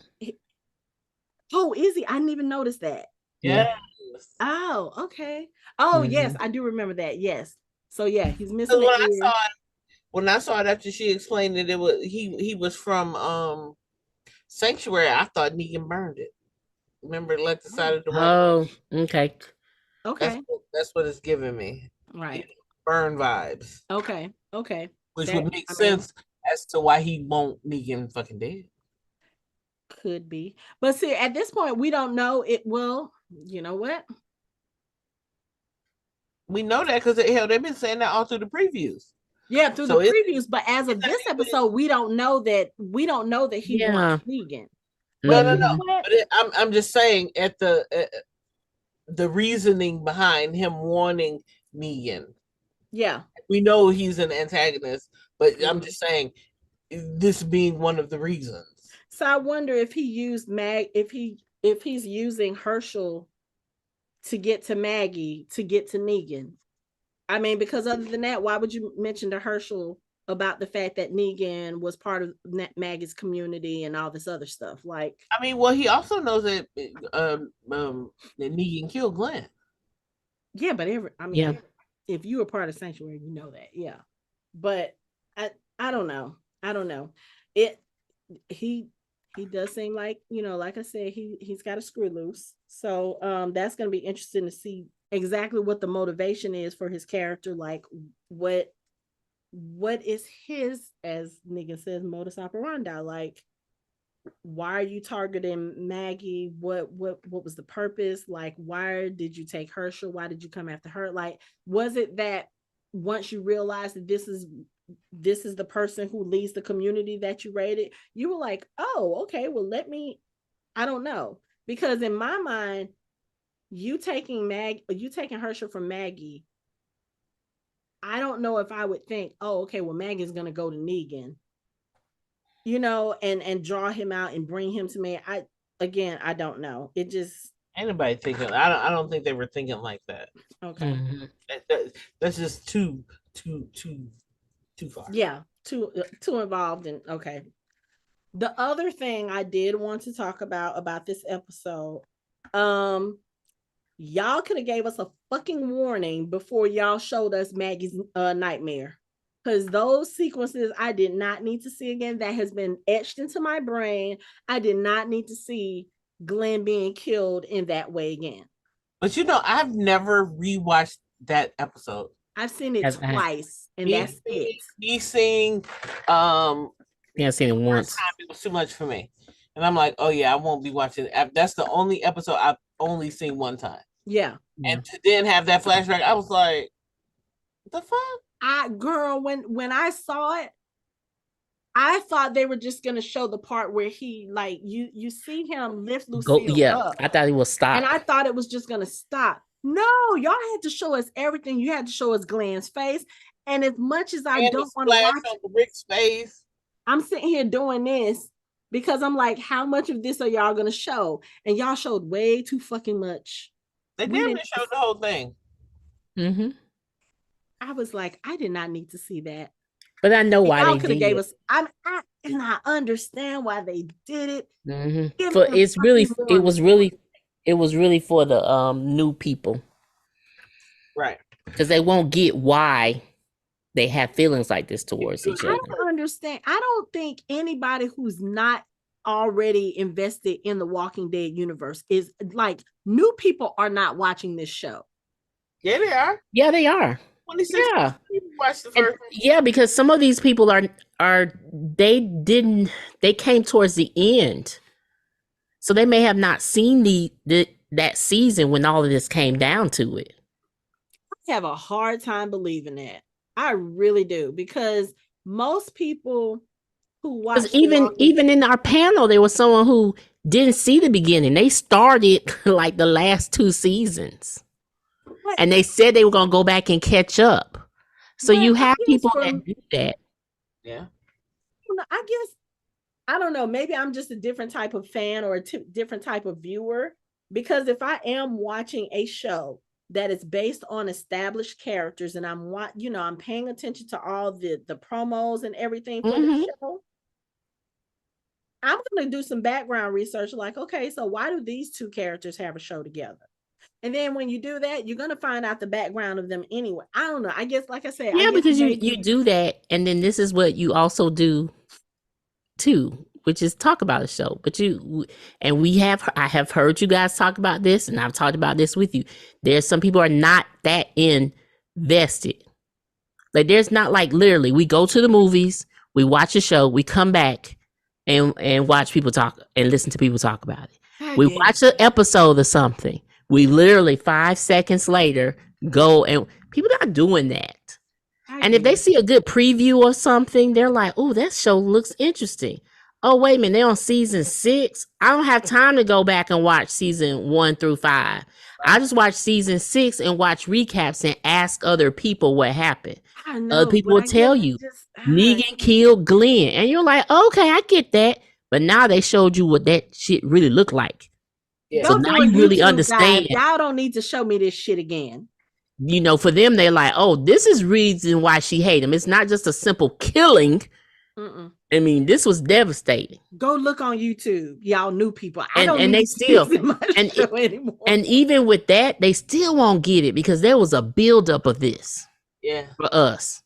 Oh, is he? I didn't even notice that. Yeah. Oh, okay. Oh, yes, I do remember that. Yes. So yeah, he's missing the ear. When I saw it after she explained that it was he was from Sanctuary, I thought Negan burned it. Remember, let the side of the road. Oh, okay. That's what it's giving me. Right. Burn vibes. Okay. Which would make sense as to why he won't Negan fucking dead. Could be. But see, at this point, we don't know it. Well, you know what? We know that because hell, they've been saying that all through the previews. Yeah, through the previews, but as of this episode, we don't know that he wants Negan. No. But I'm just saying at the reasoning behind him wanting Negan. Yeah. We know he's an antagonist, but I'm just saying this being one of the reasons. So I wonder if he used if he's using Hershel to get to Maggie to get to Negan. I mean, because other than that, why would you mention to Hershel about the fact that Negan was part of Maggie's community and all this other stuff? Like, I mean, well, he also knows that Negan killed Glenn. Yeah, but if you were part of Sanctuary, you know that. Yeah, but I don't know. He does seem like, like I said, he's got a screw loose. So that's going to be interesting to see exactly what the motivation is for his character. Like what is his, as Negan says, modus operandi? Like, why are you targeting Maggie? What was the purpose? Like, why did you take Hershel? Why did you come after her? Like, was it that once you realized that this is the person who leads the community that you raided, you were like, oh, okay, well, I don't know. Because in my mind, you taking Hershel from Maggie, I don't know if I would think, oh, okay, well, Maggie's gonna go to Negan, and draw him out and bring him to me. I don't know. It just anybody thinking. I don't think they were thinking like that. Okay, that's just too far. Yeah, too involved. And okay. The other thing I did want to talk about this episode, y'all could have gave us a fucking warning before y'all showed us Maggie's nightmare. Because those sequences I did not need to see again. That has been etched into my brain. I did not need to see Glenn being killed in that way again. But I've never rewatched that episode. I've seen it twice, and that's it. Me seeing, I've seen it once. It was too much for me, and I'm like, oh yeah, I won't be watching it. That's the only episode I've only seen one time. Yeah, and to then have that flashback, I was like, what the fuck? When I saw it, I thought they were just gonna show the part where he, like, you see him lift Lucille up. I thought he would stop, and I thought it was just gonna stop. No, y'all had to show us everything. You had to show us Glenn's face, and as much as I don't want to watch Rick's face, I'm sitting here doing this because I'm like, how much of this are y'all gonna show? And y'all showed way too fucking much. They didn't show the whole thing. Mm-hmm. I was like, I did not need to see that. But I know why they could have gave us. I understand why they did it. Mm-hmm. For it was really for the new people, right? Because they won't get why they have feelings like this towards each other. I don't understand. I don't think anybody who's not already invested in the Walking Dead universe is like, new people are not watching this show. Yeah, they are. Yeah, they are. 26 people watched the first. Yeah, because some of these people they came towards the end, so they may have not seen that season when all of this came down to it. I have a hard time believing that. I really do, because most people who watch, even in our panel, there was someone who didn't see the beginning. They started like the last 2 seasons. And they said they were going to go back and catch up. So you have people that do that. Yeah. I guess, I don't know. Maybe I'm just a different type of fan or a different type of viewer. Because if I am watching a show that is based on established characters, and I'm paying attention to all the promos and everything for the show, I'm going to do some background research. Like, okay, so why do these 2 characters have a show together? And then when you do that, you're going to find out the background of them anyway. I don't know. I guess, like I said. Yeah, because you do that. And then this is what you also do too, which is talk about a show. But I have heard you guys talk about this, and I've talked about this with you. There's some people are not that invested. Like, there's not, like, literally, we go to the movies, we watch a show, we come back and watch people talk and listen to people talk about it. We watch an episode of something. We literally 5 seconds later go, and people not doing that. And if they see a good preview or something, they're like, oh, that show looks interesting. Oh, wait a minute, they're on season 6. I don't have time to go back and watch season 1 through 5. I just watch season 6 and watch recaps and ask other people what happened. I know, other people will tell you Negan killed Glenn. And you're like, okay, I get that. But now they showed you what that shit really looked like. Yeah. So now you really understand. Y'all don't need to show me this shit again. You know, for them, they're like, oh, this is reason why she hated him. It's not just a simple killing. Mm-mm. I mean, this was devastating. Go look on YouTube, y'all new people. And they still, and even with that, they still won't get it because there was a buildup of this. Yeah, for us.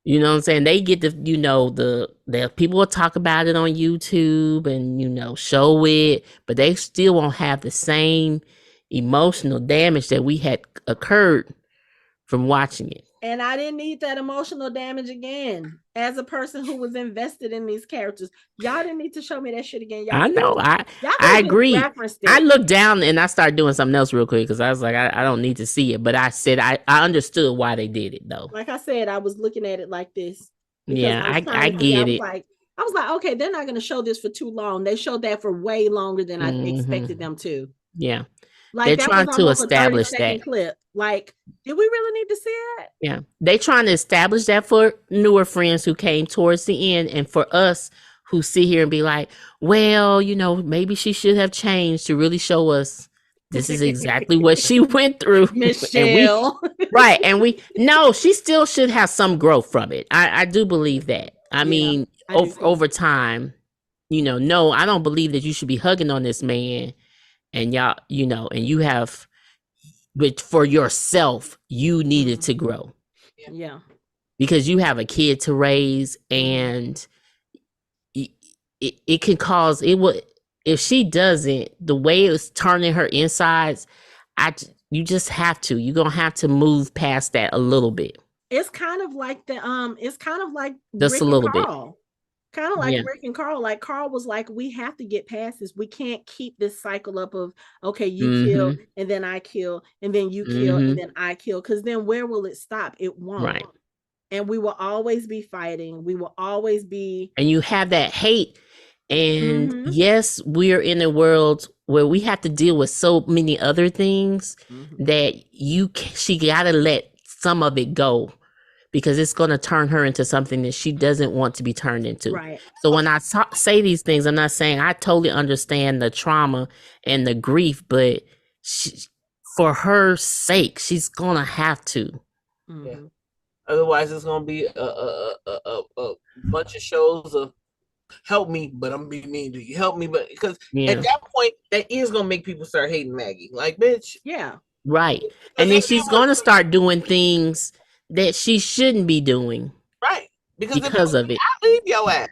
You know what I'm saying? They get the, you know, the people will talk about it on YouTube and, you know, show it, but they still won't have the same emotional damage that we had occurred from watching it. And I didn't need that emotional damage again. As a person who was invested in these characters, y'all didn't need to show me that shit again. Y'all I know. I agree. I looked down and I started doing something else real quick because I was like, I don't need to see it. But I said I understood why they did it though. Like I said, I was looking at it like this. Yeah, I get it. I was like, okay, they're not going to show this for too long. They showed that for way longer than I expected them to. Yeah. Like they're trying to establish that clip. Like, did we really need to see that? Yeah, they trying to establish that for newer friends who came towards the end, and for us who sit here and be like, well, you know, maybe she should have changed to really show us this is exactly what she went through. Michelle. Right, and no, she still should have some growth from it. I do believe that. I mean, over time, you know, no, I don't believe that you should be hugging on this man. And y'all, you know, and you have, but for yourself, you needed to grow. Yeah. Because you have a kid to raise and it can cause, it will, if she doesn't, the way it's turning her insides, you just have to, you're going to have to move past that a little bit. It's kind of like it's kind of like just Rick a little bit. Kind of like Rick and Carl. Like Carl was like, we have to get past this. We can't keep this cycle up of, okay, you kill and then I kill and then you kill and then I kill. Because then where will it stop? It won't. Right. And we will always be fighting. We will always be. And you have that hate. And yes, we're in a world where we have to deal with so many other things that she got to let some of it go. Because it's going to turn her into something that she doesn't want to be turned into. Right. So when I say these things, I'm not saying I totally understand the trauma and the grief, but for her sake, she's going to have to. Yeah. Otherwise, it's going to be a bunch of shows of help me, but I'm being mean to you. Help me, but because at that point, that is going to make people start hating Maggie. Like, bitch. Yeah. Right. And then she's going to start doing things that she shouldn't be doing. Right. Because of it. I leave your ass.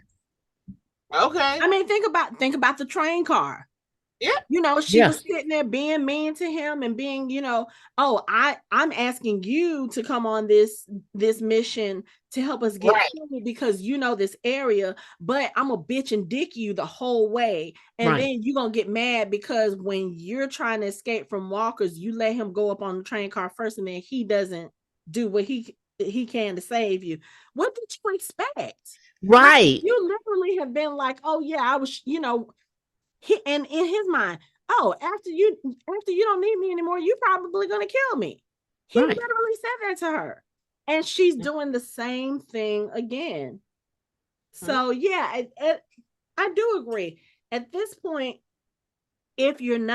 Okay. I mean, think about the train car. Yeah. You know, she was sitting there being mean to him and being, you know, oh, I'm asking you to come on this mission to help us get through because you know this area, but I'm a bitch and dick you the whole way. And then you're gonna get mad because when you're trying to escape from walkers, you let him go up on the train car first and then he doesn't do what he can to save you. What did you expect? Right. Like, you literally have been like, oh yeah, I was, you know, and in his mind, oh, after you don't need me anymore, you're probably gonna kill me. He literally said that to her. And she's doing the same thing again. So yeah, I do agree. At this point, if you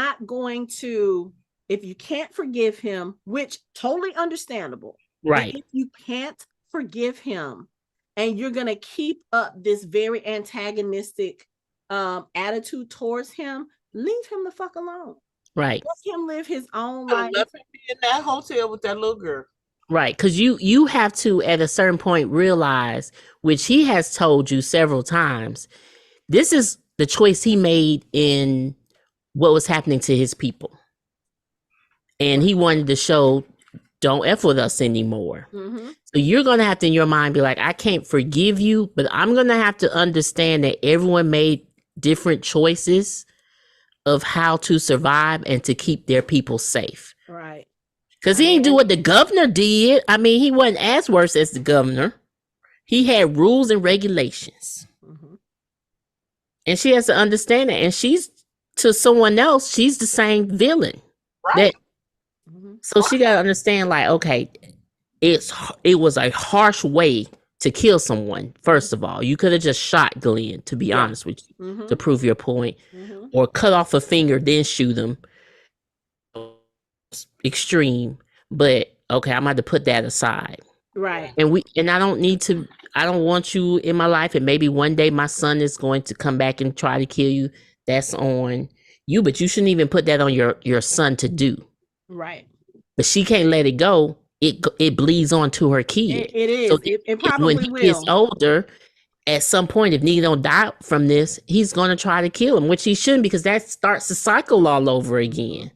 can't forgive him, which totally understandable. Right. If you can't forgive him and you're going to keep up this very antagonistic attitude towards him, leave him the fuck alone. Right. Let him live his own life. Let him be in that hotel with that little girl. Right. Because you have to, at a certain point, realize, which he has told you several times, this is the choice he made in what was happening to his people. And he wanted to show, don't F with us anymore. So you're going to have to, in your mind, be like, I can't forgive you, but I'm going to have to understand that everyone made different choices of how to survive and to keep their people safe. Right. Because he didn't do what the governor did. I mean, he wasn't as worse as the governor. He had rules and regulations. Mm-hmm. And she has to understand that. And she's, to someone else, she's the same villain. Right. So she got to understand, like, okay, it was a harsh way to kill someone. First of all, you could have just shot Glenn, to be honest with you, to prove your point, or cut off a finger, then shoot him. Extreme, but okay, I'm about to put that aside. Right. And I don't want you in my life, and maybe one day my son is going to come back and try to kill you. That's on you, but you shouldn't even put that on your son to do. Right. But she can't let it go. It bleeds on to her kid. It is. So it probably when he gets older, at some point, if Negan don't die from this, he's going to try to kill him, which he shouldn't, because that starts the cycle all over again.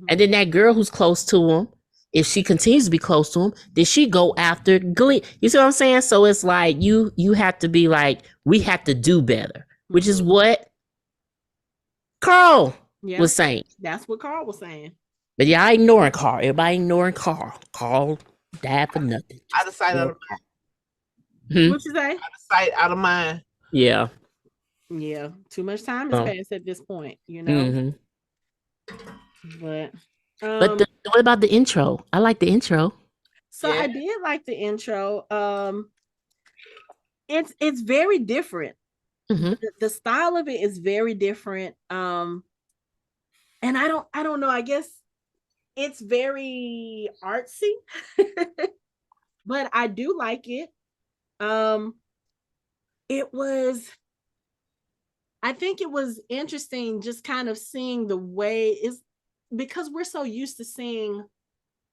And then that girl who's close to him, if she continues to be close to him, then she go after Glenn. You see what I'm saying? So it's like you have to be like, we have to do better, which is what Carl was saying. That's what Carl was saying. But y'all ignoring Carl. Everybody ignoring Carl. Carl died for nothing. Out of sight, out of mind. What you say? Out of sight, out of mind. Yeah. Yeah. Too much time has passed at this point, you know. But what about the intro? I like the intro. So I did like the intro. It's very different. The style of it is very different. And I don't know. I guess it's very artsy, but I do like it. I think it was interesting just kind of seeing the way is because we're so used to seeing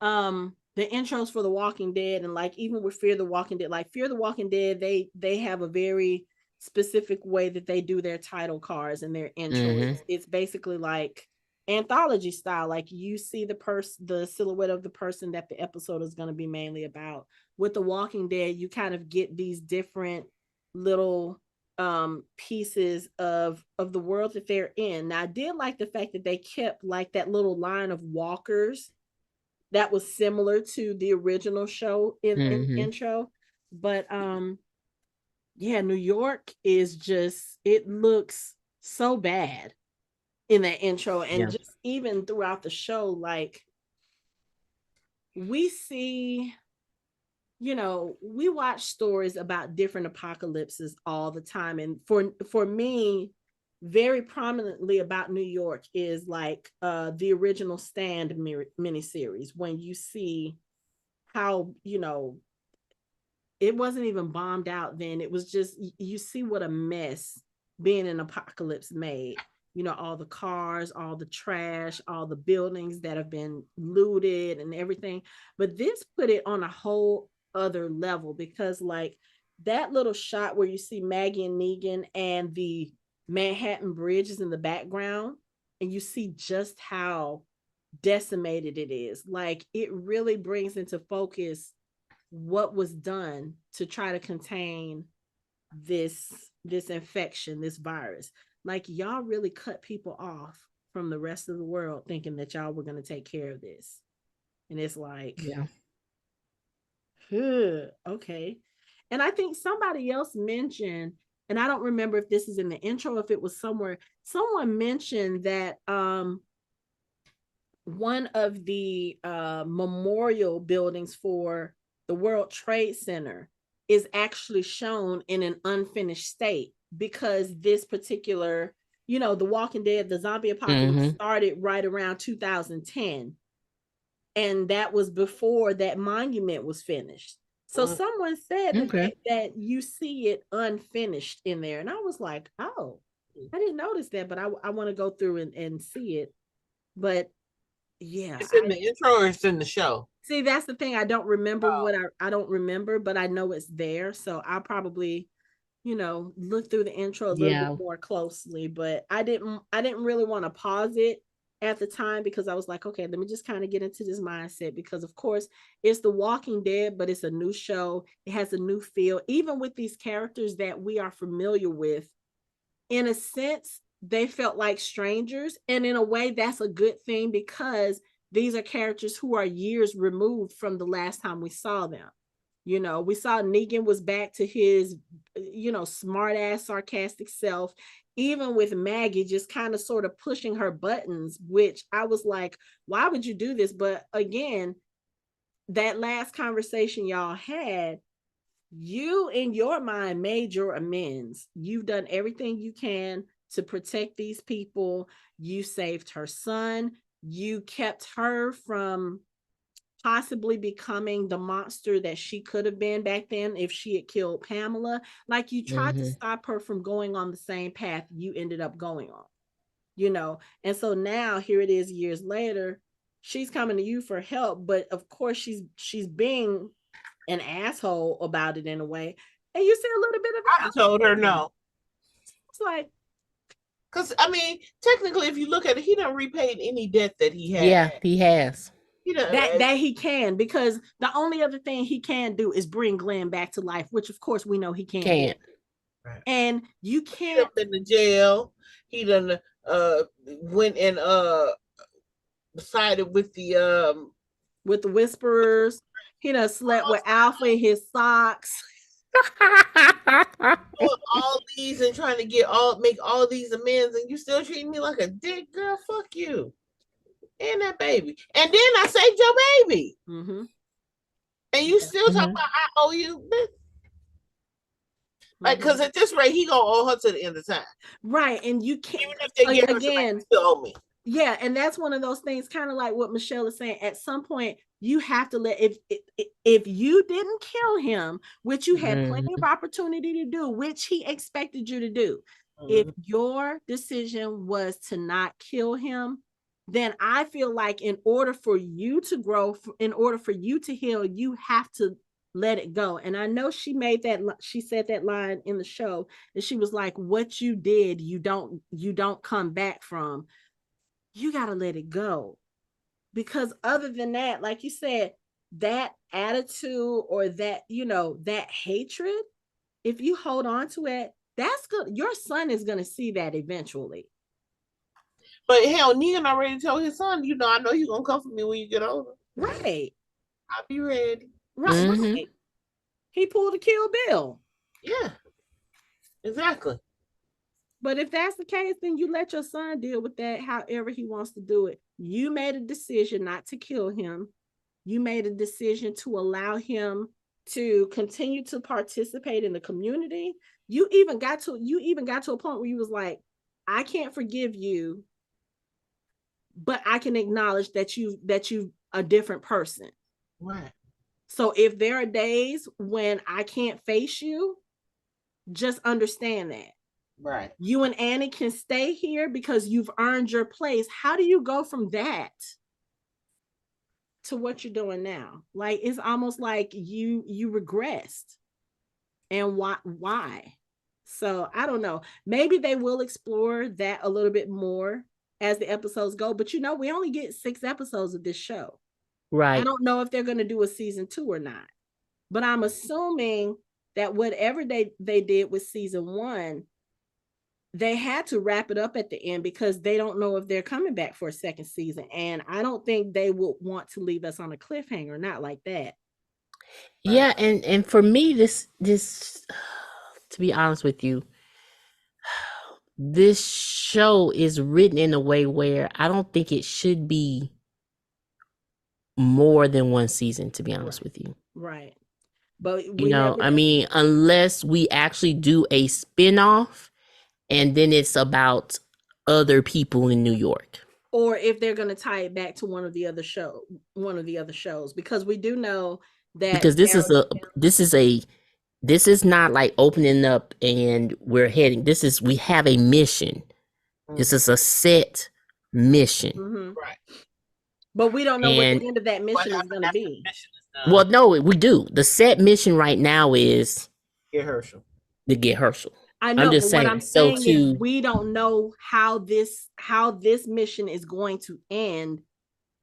the intros for The Walking Dead, and like even with Fear the Walking Dead, like Fear the Walking Dead, they have a very specific way that they do their title cards and their intro. It's basically like anthology style. Like you see the silhouette of the person that the episode is going to be mainly about. With The Walking Dead, you kind of get these different little pieces of the world that they're in. Now I did like the fact that they kept like that little line of walkers that was similar to the original show in intro, but New York is just, it looks so bad in that intro, and just even throughout the show, like we see, you know, we watch stories about different apocalypses all the time. And for me, very prominently about New York is like the original Stand miniseries, when you see how, you know, it wasn't even bombed out then. It was just, you see what a mess being an apocalypse made. You know, all the cars, all the trash, all the buildings that have been looted and everything. But this put it on a whole other level, because like that little shot where you see Maggie and Negan and the Manhattan Bridge is in the background, and you see just how decimated it is. Like it really brings into focus what was done to try to contain this infection, this virus. Like y'all really cut people off from the rest of the world thinking that y'all were going to take care of this. And it's like, okay. And I think somebody else mentioned, and I don't remember if this is in the intro, if it was somewhere, someone mentioned that one of the memorial buildings for the World Trade Center is actually shown in an unfinished state, because this particular, you know, The Walking Dead, the zombie apocalypse started right around 2010. And that was before that monument was finished. So someone said that you see it unfinished in there. And I was like, oh, I didn't notice that, but I want to go through and see it. But yeah. It's in the intro or it's in the show? See, that's the thing. I don't remember I don't remember, but I know it's there. So I'll probably, you know, look through the intro a little bit more closely. But I didn't really want to pause it at the time, because I was like, okay, let me just kind of get into this mindset, because of course it's The Walking Dead, but it's a new show. It has a new feel, even with these characters that we are familiar with. In a sense, they felt like strangers, and in a way that's a good thing, because these are characters who are years removed from the last time we saw them. You know, we saw Negan was back to his, you know, smart ass, sarcastic self, even with Maggie just kind of sort of pushing her buttons, which I was like, why would you do this? But again, that last conversation y'all had, you in your mind made your amends. You've done everything you can to protect these people. You saved her son. You kept her from possibly becoming the monster that she could have been back then if she had killed Pamela. Like, you tried to stop her from going on the same path you ended up going on, you know. And so now here it is years later, she's coming to you for help, but of course she's being an asshole about it in a way. And you see a little bit of I told her no. It's like, because I mean, technically, if you look at it, he done repaid any debt that he had. Yeah, he has. That he can, because the only other thing he can do is bring Glenn back to life, which of course we know he can't. Right. And you can't. He done been to jail. He done went and sided with the Whisperers. He done slept with Alpha in his socks. all these and trying to make all these amends, and you still treating me like a dick, girl. Fuck you. And that baby. And then I saved your baby. And you still talk about I owe you. Like, because at this rate, he gonna owe her to the end of time. Right. And you can't, even if they get again, her, still owe me. Yeah, and that's one of those things, kind of like what Michelle is saying. At some point, you have to let, if you didn't kill him, which you had plenty of opportunity to do, which he expected you to do, if your decision was to not kill him, then I feel like in order for you to grow, in order for you to heal, you have to let it go. And I know she said that line in the show, and she was like, what you did, you don't come back from. You got to let it go. Because other than that, like you said, that attitude or that, you know, that hatred, if you hold on to it, that's good. Your son is going to see that eventually. But hell, Negan already told his son, you know, I know you're going to come for me when you get older. Right. I'll be ready. Right. He pulled a Kill Bill. Yeah. Exactly. But if that's the case, then you let your son deal with that however he wants to do it. You made a decision not to kill him. You made a decision to allow him to continue to participate in the community. You even got to a point where you was like, I can't forgive you, but I can acknowledge that you a different person. Right. So if there are days when I can't face you, just understand that. Right. You and Annie can stay here because you've earned your place. How do you go from that to what you're doing now? Like, it's almost like you regressed. And why? So I don't know. Maybe they will explore that a little bit more as the episodes go. But you know, we only get 6 episodes of this show. Right. I don't know if they're going to do a season 2 or not. But I'm assuming that whatever they did with season 1, they had to wrap it up at the end because they don't know if they're coming back for a second season. And I don't think they would want to leave us on a cliffhanger, not like that. Yeah, and for me, this to be honest with you, this show is written in a way where I don't think it should be more than 1 season, to be honest with you. Right. But you know, I mean, unless we actually do a spinoff and then it's about other people in New York. Or if they're going to tie it back to one of the other shows, because we do know that, because this is not like opening up and we're heading. We have a mission. This is a set mission. Right. But we don't know what the end of that mission is going to be. Well, no, we do. The set mission right now is get Hershel. To get Hershel. I know. I'm just saying, what I'm saying is we don't know how this mission is going to end,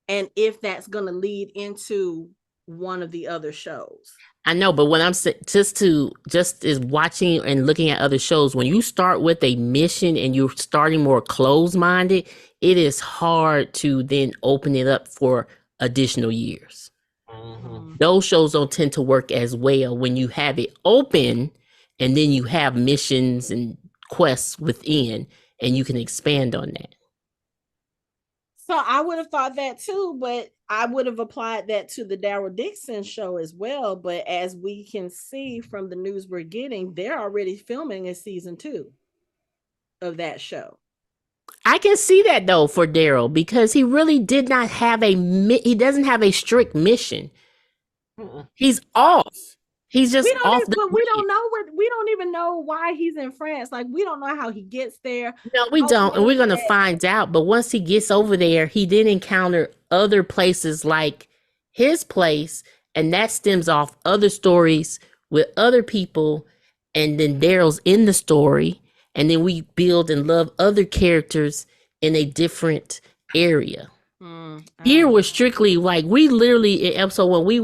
and if that's going to lead into one of the other shows. I know, but when I'm just is watching and looking at other shows, when you start with a mission and you're starting more closed minded, it is hard to then open it up for additional years. Mm-hmm. Those shows don't tend to work as well when you have it open and then you have missions and quests within and you can expand on that. So I would have thought that too, but I would have applied that to the Daryl Dixon show as well. But as we can see from the news we're getting, they're already filming a season 2 of that show. I can see that though for Daryl because he really did not have he doesn't have a strict mission. He's off. He's just off. But we don't know we don't even know why he's in France. Like we don't know how he gets there. No, we don't, and we're gonna find out. But once he gets over there, he did encounter other places like his place, and that stems off other stories with other people, and then Daryl's in the story, and then we build and love other characters in a different area. Here we're strictly like we literally in episode 1 we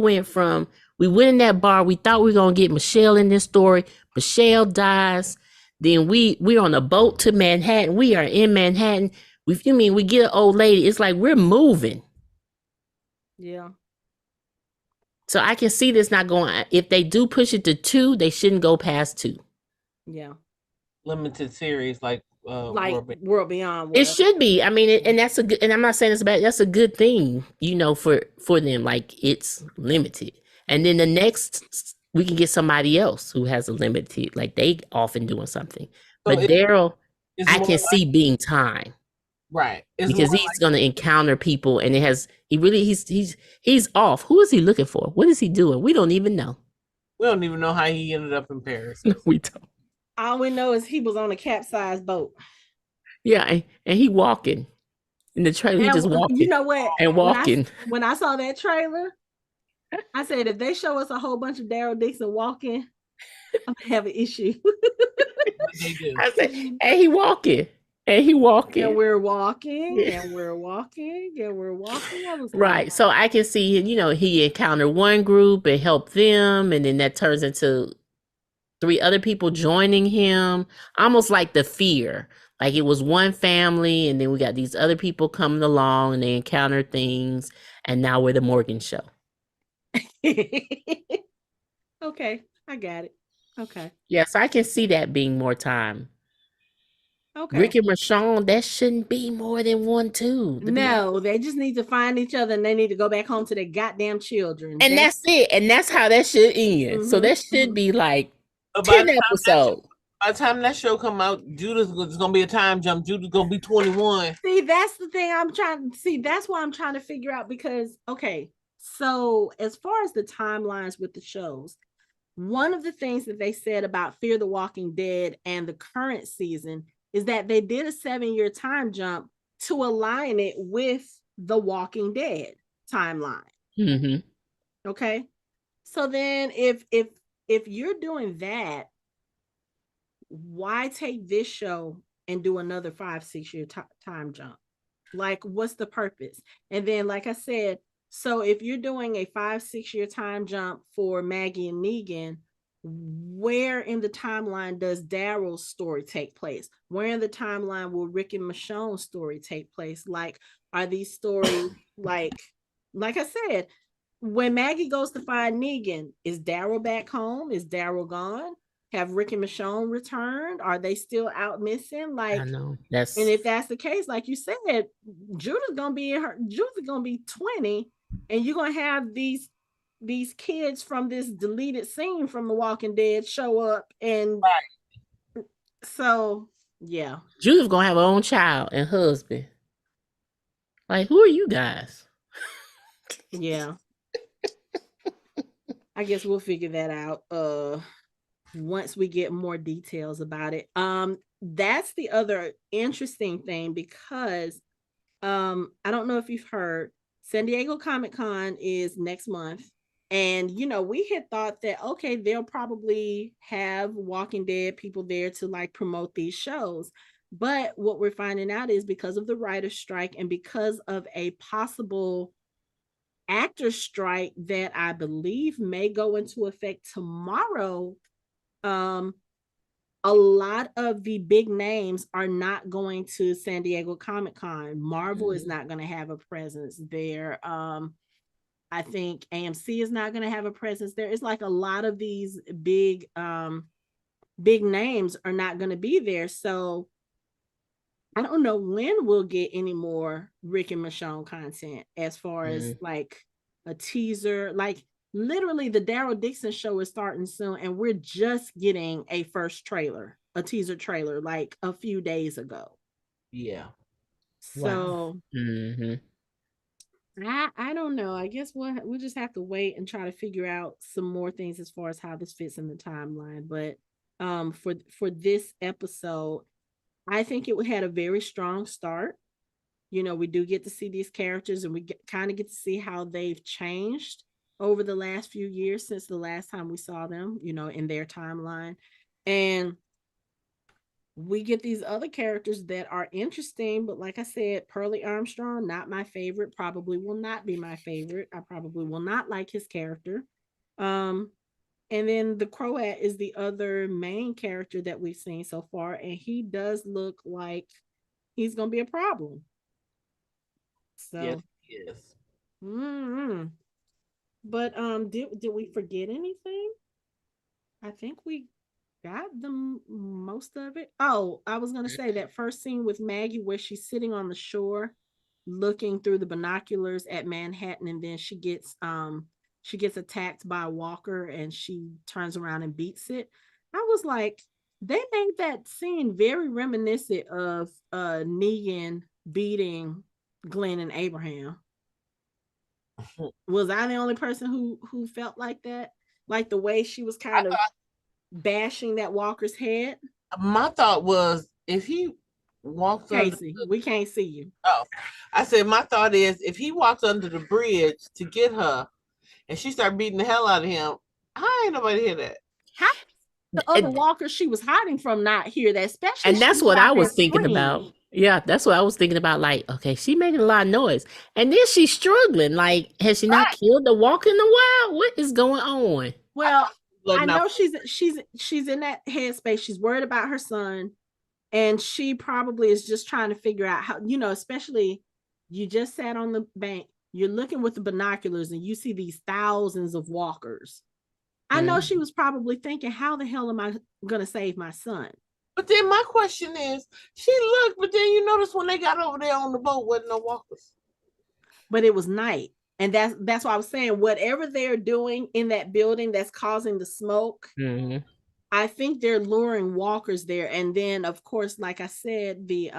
went in that bar. We thought we were gonna get Michelle in this story. Michelle dies. Then we're on a boat to Manhattan. We are in Manhattan. We get an old lady. It's like we're moving. Yeah. So I can see this not going. If they do push it to 2, they shouldn't go past 2. Yeah. Limited series like World Beyond. It should be. I mean, and that's a good. And I'm not saying it's bad. That's a good thing, for them. Like it's limited. And then the next, we can get somebody else who has a limited, like they often doing something. But Daryl, I can see being time. Right. Because he's going to encounter people and he's off. Who is he looking for? What is he doing? We don't even know. We don't even know how he ended up in Paris. No, we don't. All we know is he was on a capsized boat. Yeah, and he walking. In the trailer, he just walking. You know what? And walking. When I saw that trailer, I said, if they show us a whole bunch of Daryl Dixon walking, I'm gonna have an issue. I said, and he walking. And he walking. And we're walking. And we're walking. And we're walking. Right. So I can see, he encountered one group and helped them. And then that turns into 3 other people joining him. Almost like The Fear. Like it was one family. And then we got these other people coming along and they encounter things. And now we're the Morgan Show. Okay, I got it. Okay. Yes, I can see that being more time. Okay. Rick and Michonne, that shouldn't be more than 1, 2. No, they just need to find each other and they need to go back home to their goddamn children. And that's it. And that's how that should end. So that should be like 10 episodes. By the time that show come out, Judah's gonna be a time jump. Judah's gonna be 21. See, that's the thing that's why I'm trying to figure out because so as far as the timelines with the shows, one of the things that they said about Fear the Walking Dead and the current season is that they did a 7-year time jump to align it with the Walking Dead timeline. Mm-hmm. Okay. So then if you're doing that, why take this show and do another 5-6 year time jump? Like, what's the purpose? And then, like I said, so if you're doing a 5-6 year time jump for Maggie and Negan, where in the timeline does Daryl's story take place? Where in the timeline will Rick and Michonne's story take place? Like, are these stories like I said, when Maggie goes to find Negan, is Daryl back home? Is Daryl gone? Have Rick and Michonne returned? Are they still out missing? Like, I know. And if that's the case, like you said, Judah's gonna be 20, and you're gonna have these kids from this deleted scene from The Walking Dead show up, and so yeah, Judah's gonna have her own child and husband. Like, who are you guys? Yeah. I guess we'll figure that out once we get more details about it. That's the other interesting thing because I don't know if you've heard, San Diego Comic-Con is next month. And, we had thought that, okay, they'll probably have Walking Dead people there to like promote these shows. But what we're finding out is because of the writer's strike and because of a possible actor strike that I believe may go into effect tomorrow, a lot of the big names are not going to San Diego Comic-Con. Marvel is not going to have a presence there. I think AMC is not going to have a presence there. It's like a lot of these big names are not going to be there. So I don't know when we'll get any more Rick and Michonne content as far as like a teaser. Like literally the Daryl Dixon show is starting soon and we're just getting a first trailer, a teaser trailer like a few days ago. Yeah. So I don't know. I guess we'll just have to wait and try to figure out some more things as far as how this fits in the timeline. But for this episode, I think it had a very strong start. You know, we do get to see these characters and we kind of get to see how they've changed over the last few years since the last time we saw them, you know, in their timeline. And we get these other characters that are interesting, but like I said, Pearlie Armstrong, not my favorite, probably will not be my favorite. I probably will not like his character. And then the Croat is the other main character that we've seen so far, and he does look like he's gonna be a problem. So yes, he is. But did we forget anything? I think we got most of it. Oh, I was gonna say that first scene with Maggie where she's sitting on the shore looking through the binoculars at Manhattan, and then she gets attacked by a walker and she turns around and beats it. I was like, they made that scene very reminiscent of Negan beating Glenn and Abraham. Was I the only person who felt like that? Like the way she was kind of bashing that walker's head? My thought was if he walks Casey, we can't see you. Oh, I said my thought is if he walks under the bridge to get her and she started beating the hell out of him, how ain't nobody hear that? How the other walker she was hiding from not hear that? Especially, and that's what I was thinking about. Yeah, that's what I was thinking about. Like, okay, she making a lot of noise, and then she's struggling. Like, has she not killed the walker in a while? What is going on? Well, I know she's in that headspace. She's worried about her son, and she probably is just trying to figure out how, you know, especially you just sat on the bank, you're looking with the binoculars, and you see these thousands of walkers. I know she was probably thinking, how the hell am I going to save my son? But then my question is, she looked, but then you notice when they got over there on the boat, wasn't no walkers. But it was night. And that's why I was saying, whatever they're doing in that building that's causing the smoke, I think they're luring walkers there. And then, of course, like I said, the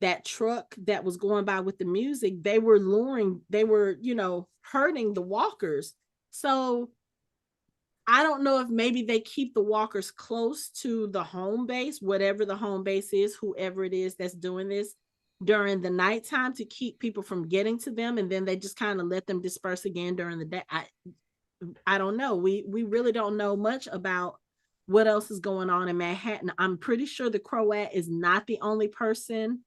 that truck that was going by with the music, they were, you know, hurting the walkers. So I don't know if maybe they keep the walkers close to the home base, whatever the home base is, whoever it is that's doing this during the nighttime to keep people from getting to them. And then they just kind of let them disperse again during the day. I don't know. We really don't know much about what else is going on in Manhattan. I'm pretty sure the Croat is not the only person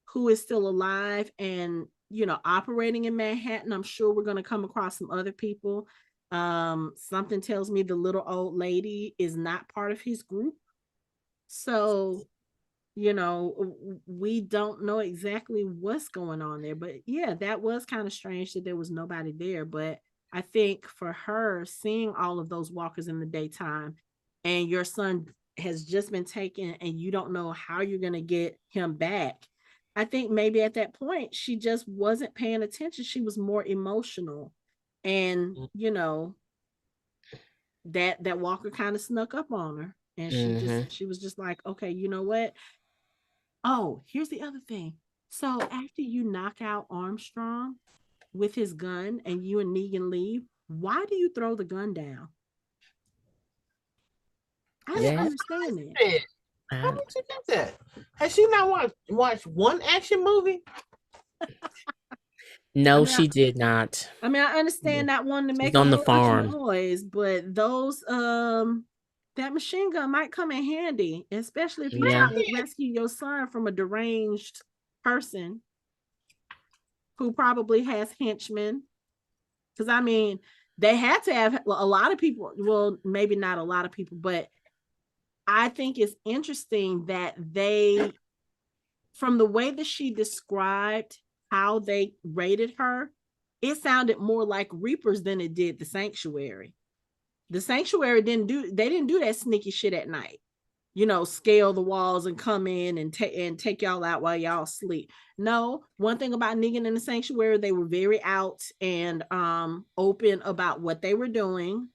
who is still alive and, you know, operating in Manhattan. I'm sure we're going to come across some other people. Something tells me the little old lady is not part of his group. So, you know, we don't know exactly what's going on there. But yeah, that was kind of strange that there was nobody there. But I think for her, seeing all of those walkers in the daytime and your son has just been taken and you don't know how you're going to get him back, I think maybe at that point, she just wasn't paying attention. She was more emotional. And, you know, that walker kind of snuck up on her. And she was just like, okay, you know what? Oh, here's the other thing. So after you knock out Armstrong with his gun and you and Negan leave, why do you throw the gun down? I don't understand that. How would you get that? Has she not watched one action movie? No, she did not. I mean, I understand not wanting to make on the farm noise, but those that machine gun might come in handy, especially if you try to rescue your son from a deranged person who probably has henchmen. Because I mean, they had to have a lot of people. Well, maybe not a lot of people, but I think it's interesting that they, from the way that she described how they rated her, it sounded more like Reapers than it did the Sanctuary. The Sanctuary didn't do that sneaky shit at night. Scale the walls and come in and take y'all out while y'all sleep. No, one thing about Negan and the Sanctuary, they were very out and open about what they were doing.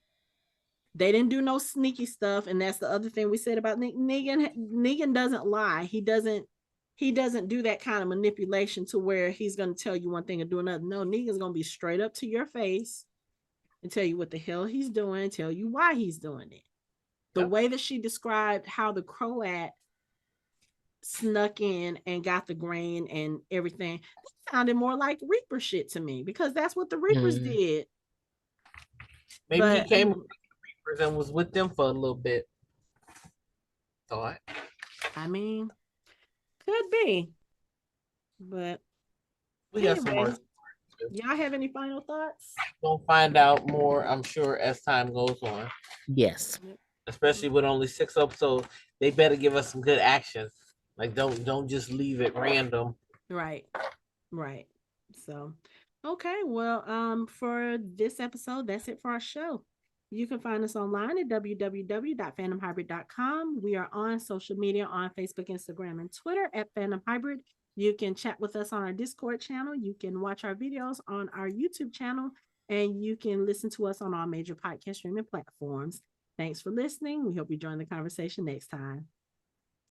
They didn't do no sneaky stuff, and that's the other thing we said about Negan. Negan doesn't lie. He doesn't do that kind of manipulation to where he's going to tell you one thing and do another. No, Negan's going to be straight up to your face and tell you what the hell he's doing, tell you why he's doing it. The way that she described how the Croat snuck in and got the grain and everything, that sounded more like Reaper shit to me, because that's what the Reapers did. Maybe he came with the Reapers and was with them for a little bit. Thought. I mean, could be. But we got some more. Y'all have any final thoughts? We'll find out more, I'm sure, as time goes on. Yes. Especially with only 6 episodes, they better give us some good action. Like, don't just leave it random. Right. So, okay. Well, for this episode, that's it for our show. You can find us online at www.fandomhybrid.com. We are on social media on Facebook, Instagram, and Twitter at Fandom Hybrid. You can chat with us on our Discord channel. You can watch our videos on our YouTube channel, and you can listen to us on all major podcast streaming platforms. Thanks for listening. We hope you join the conversation next time.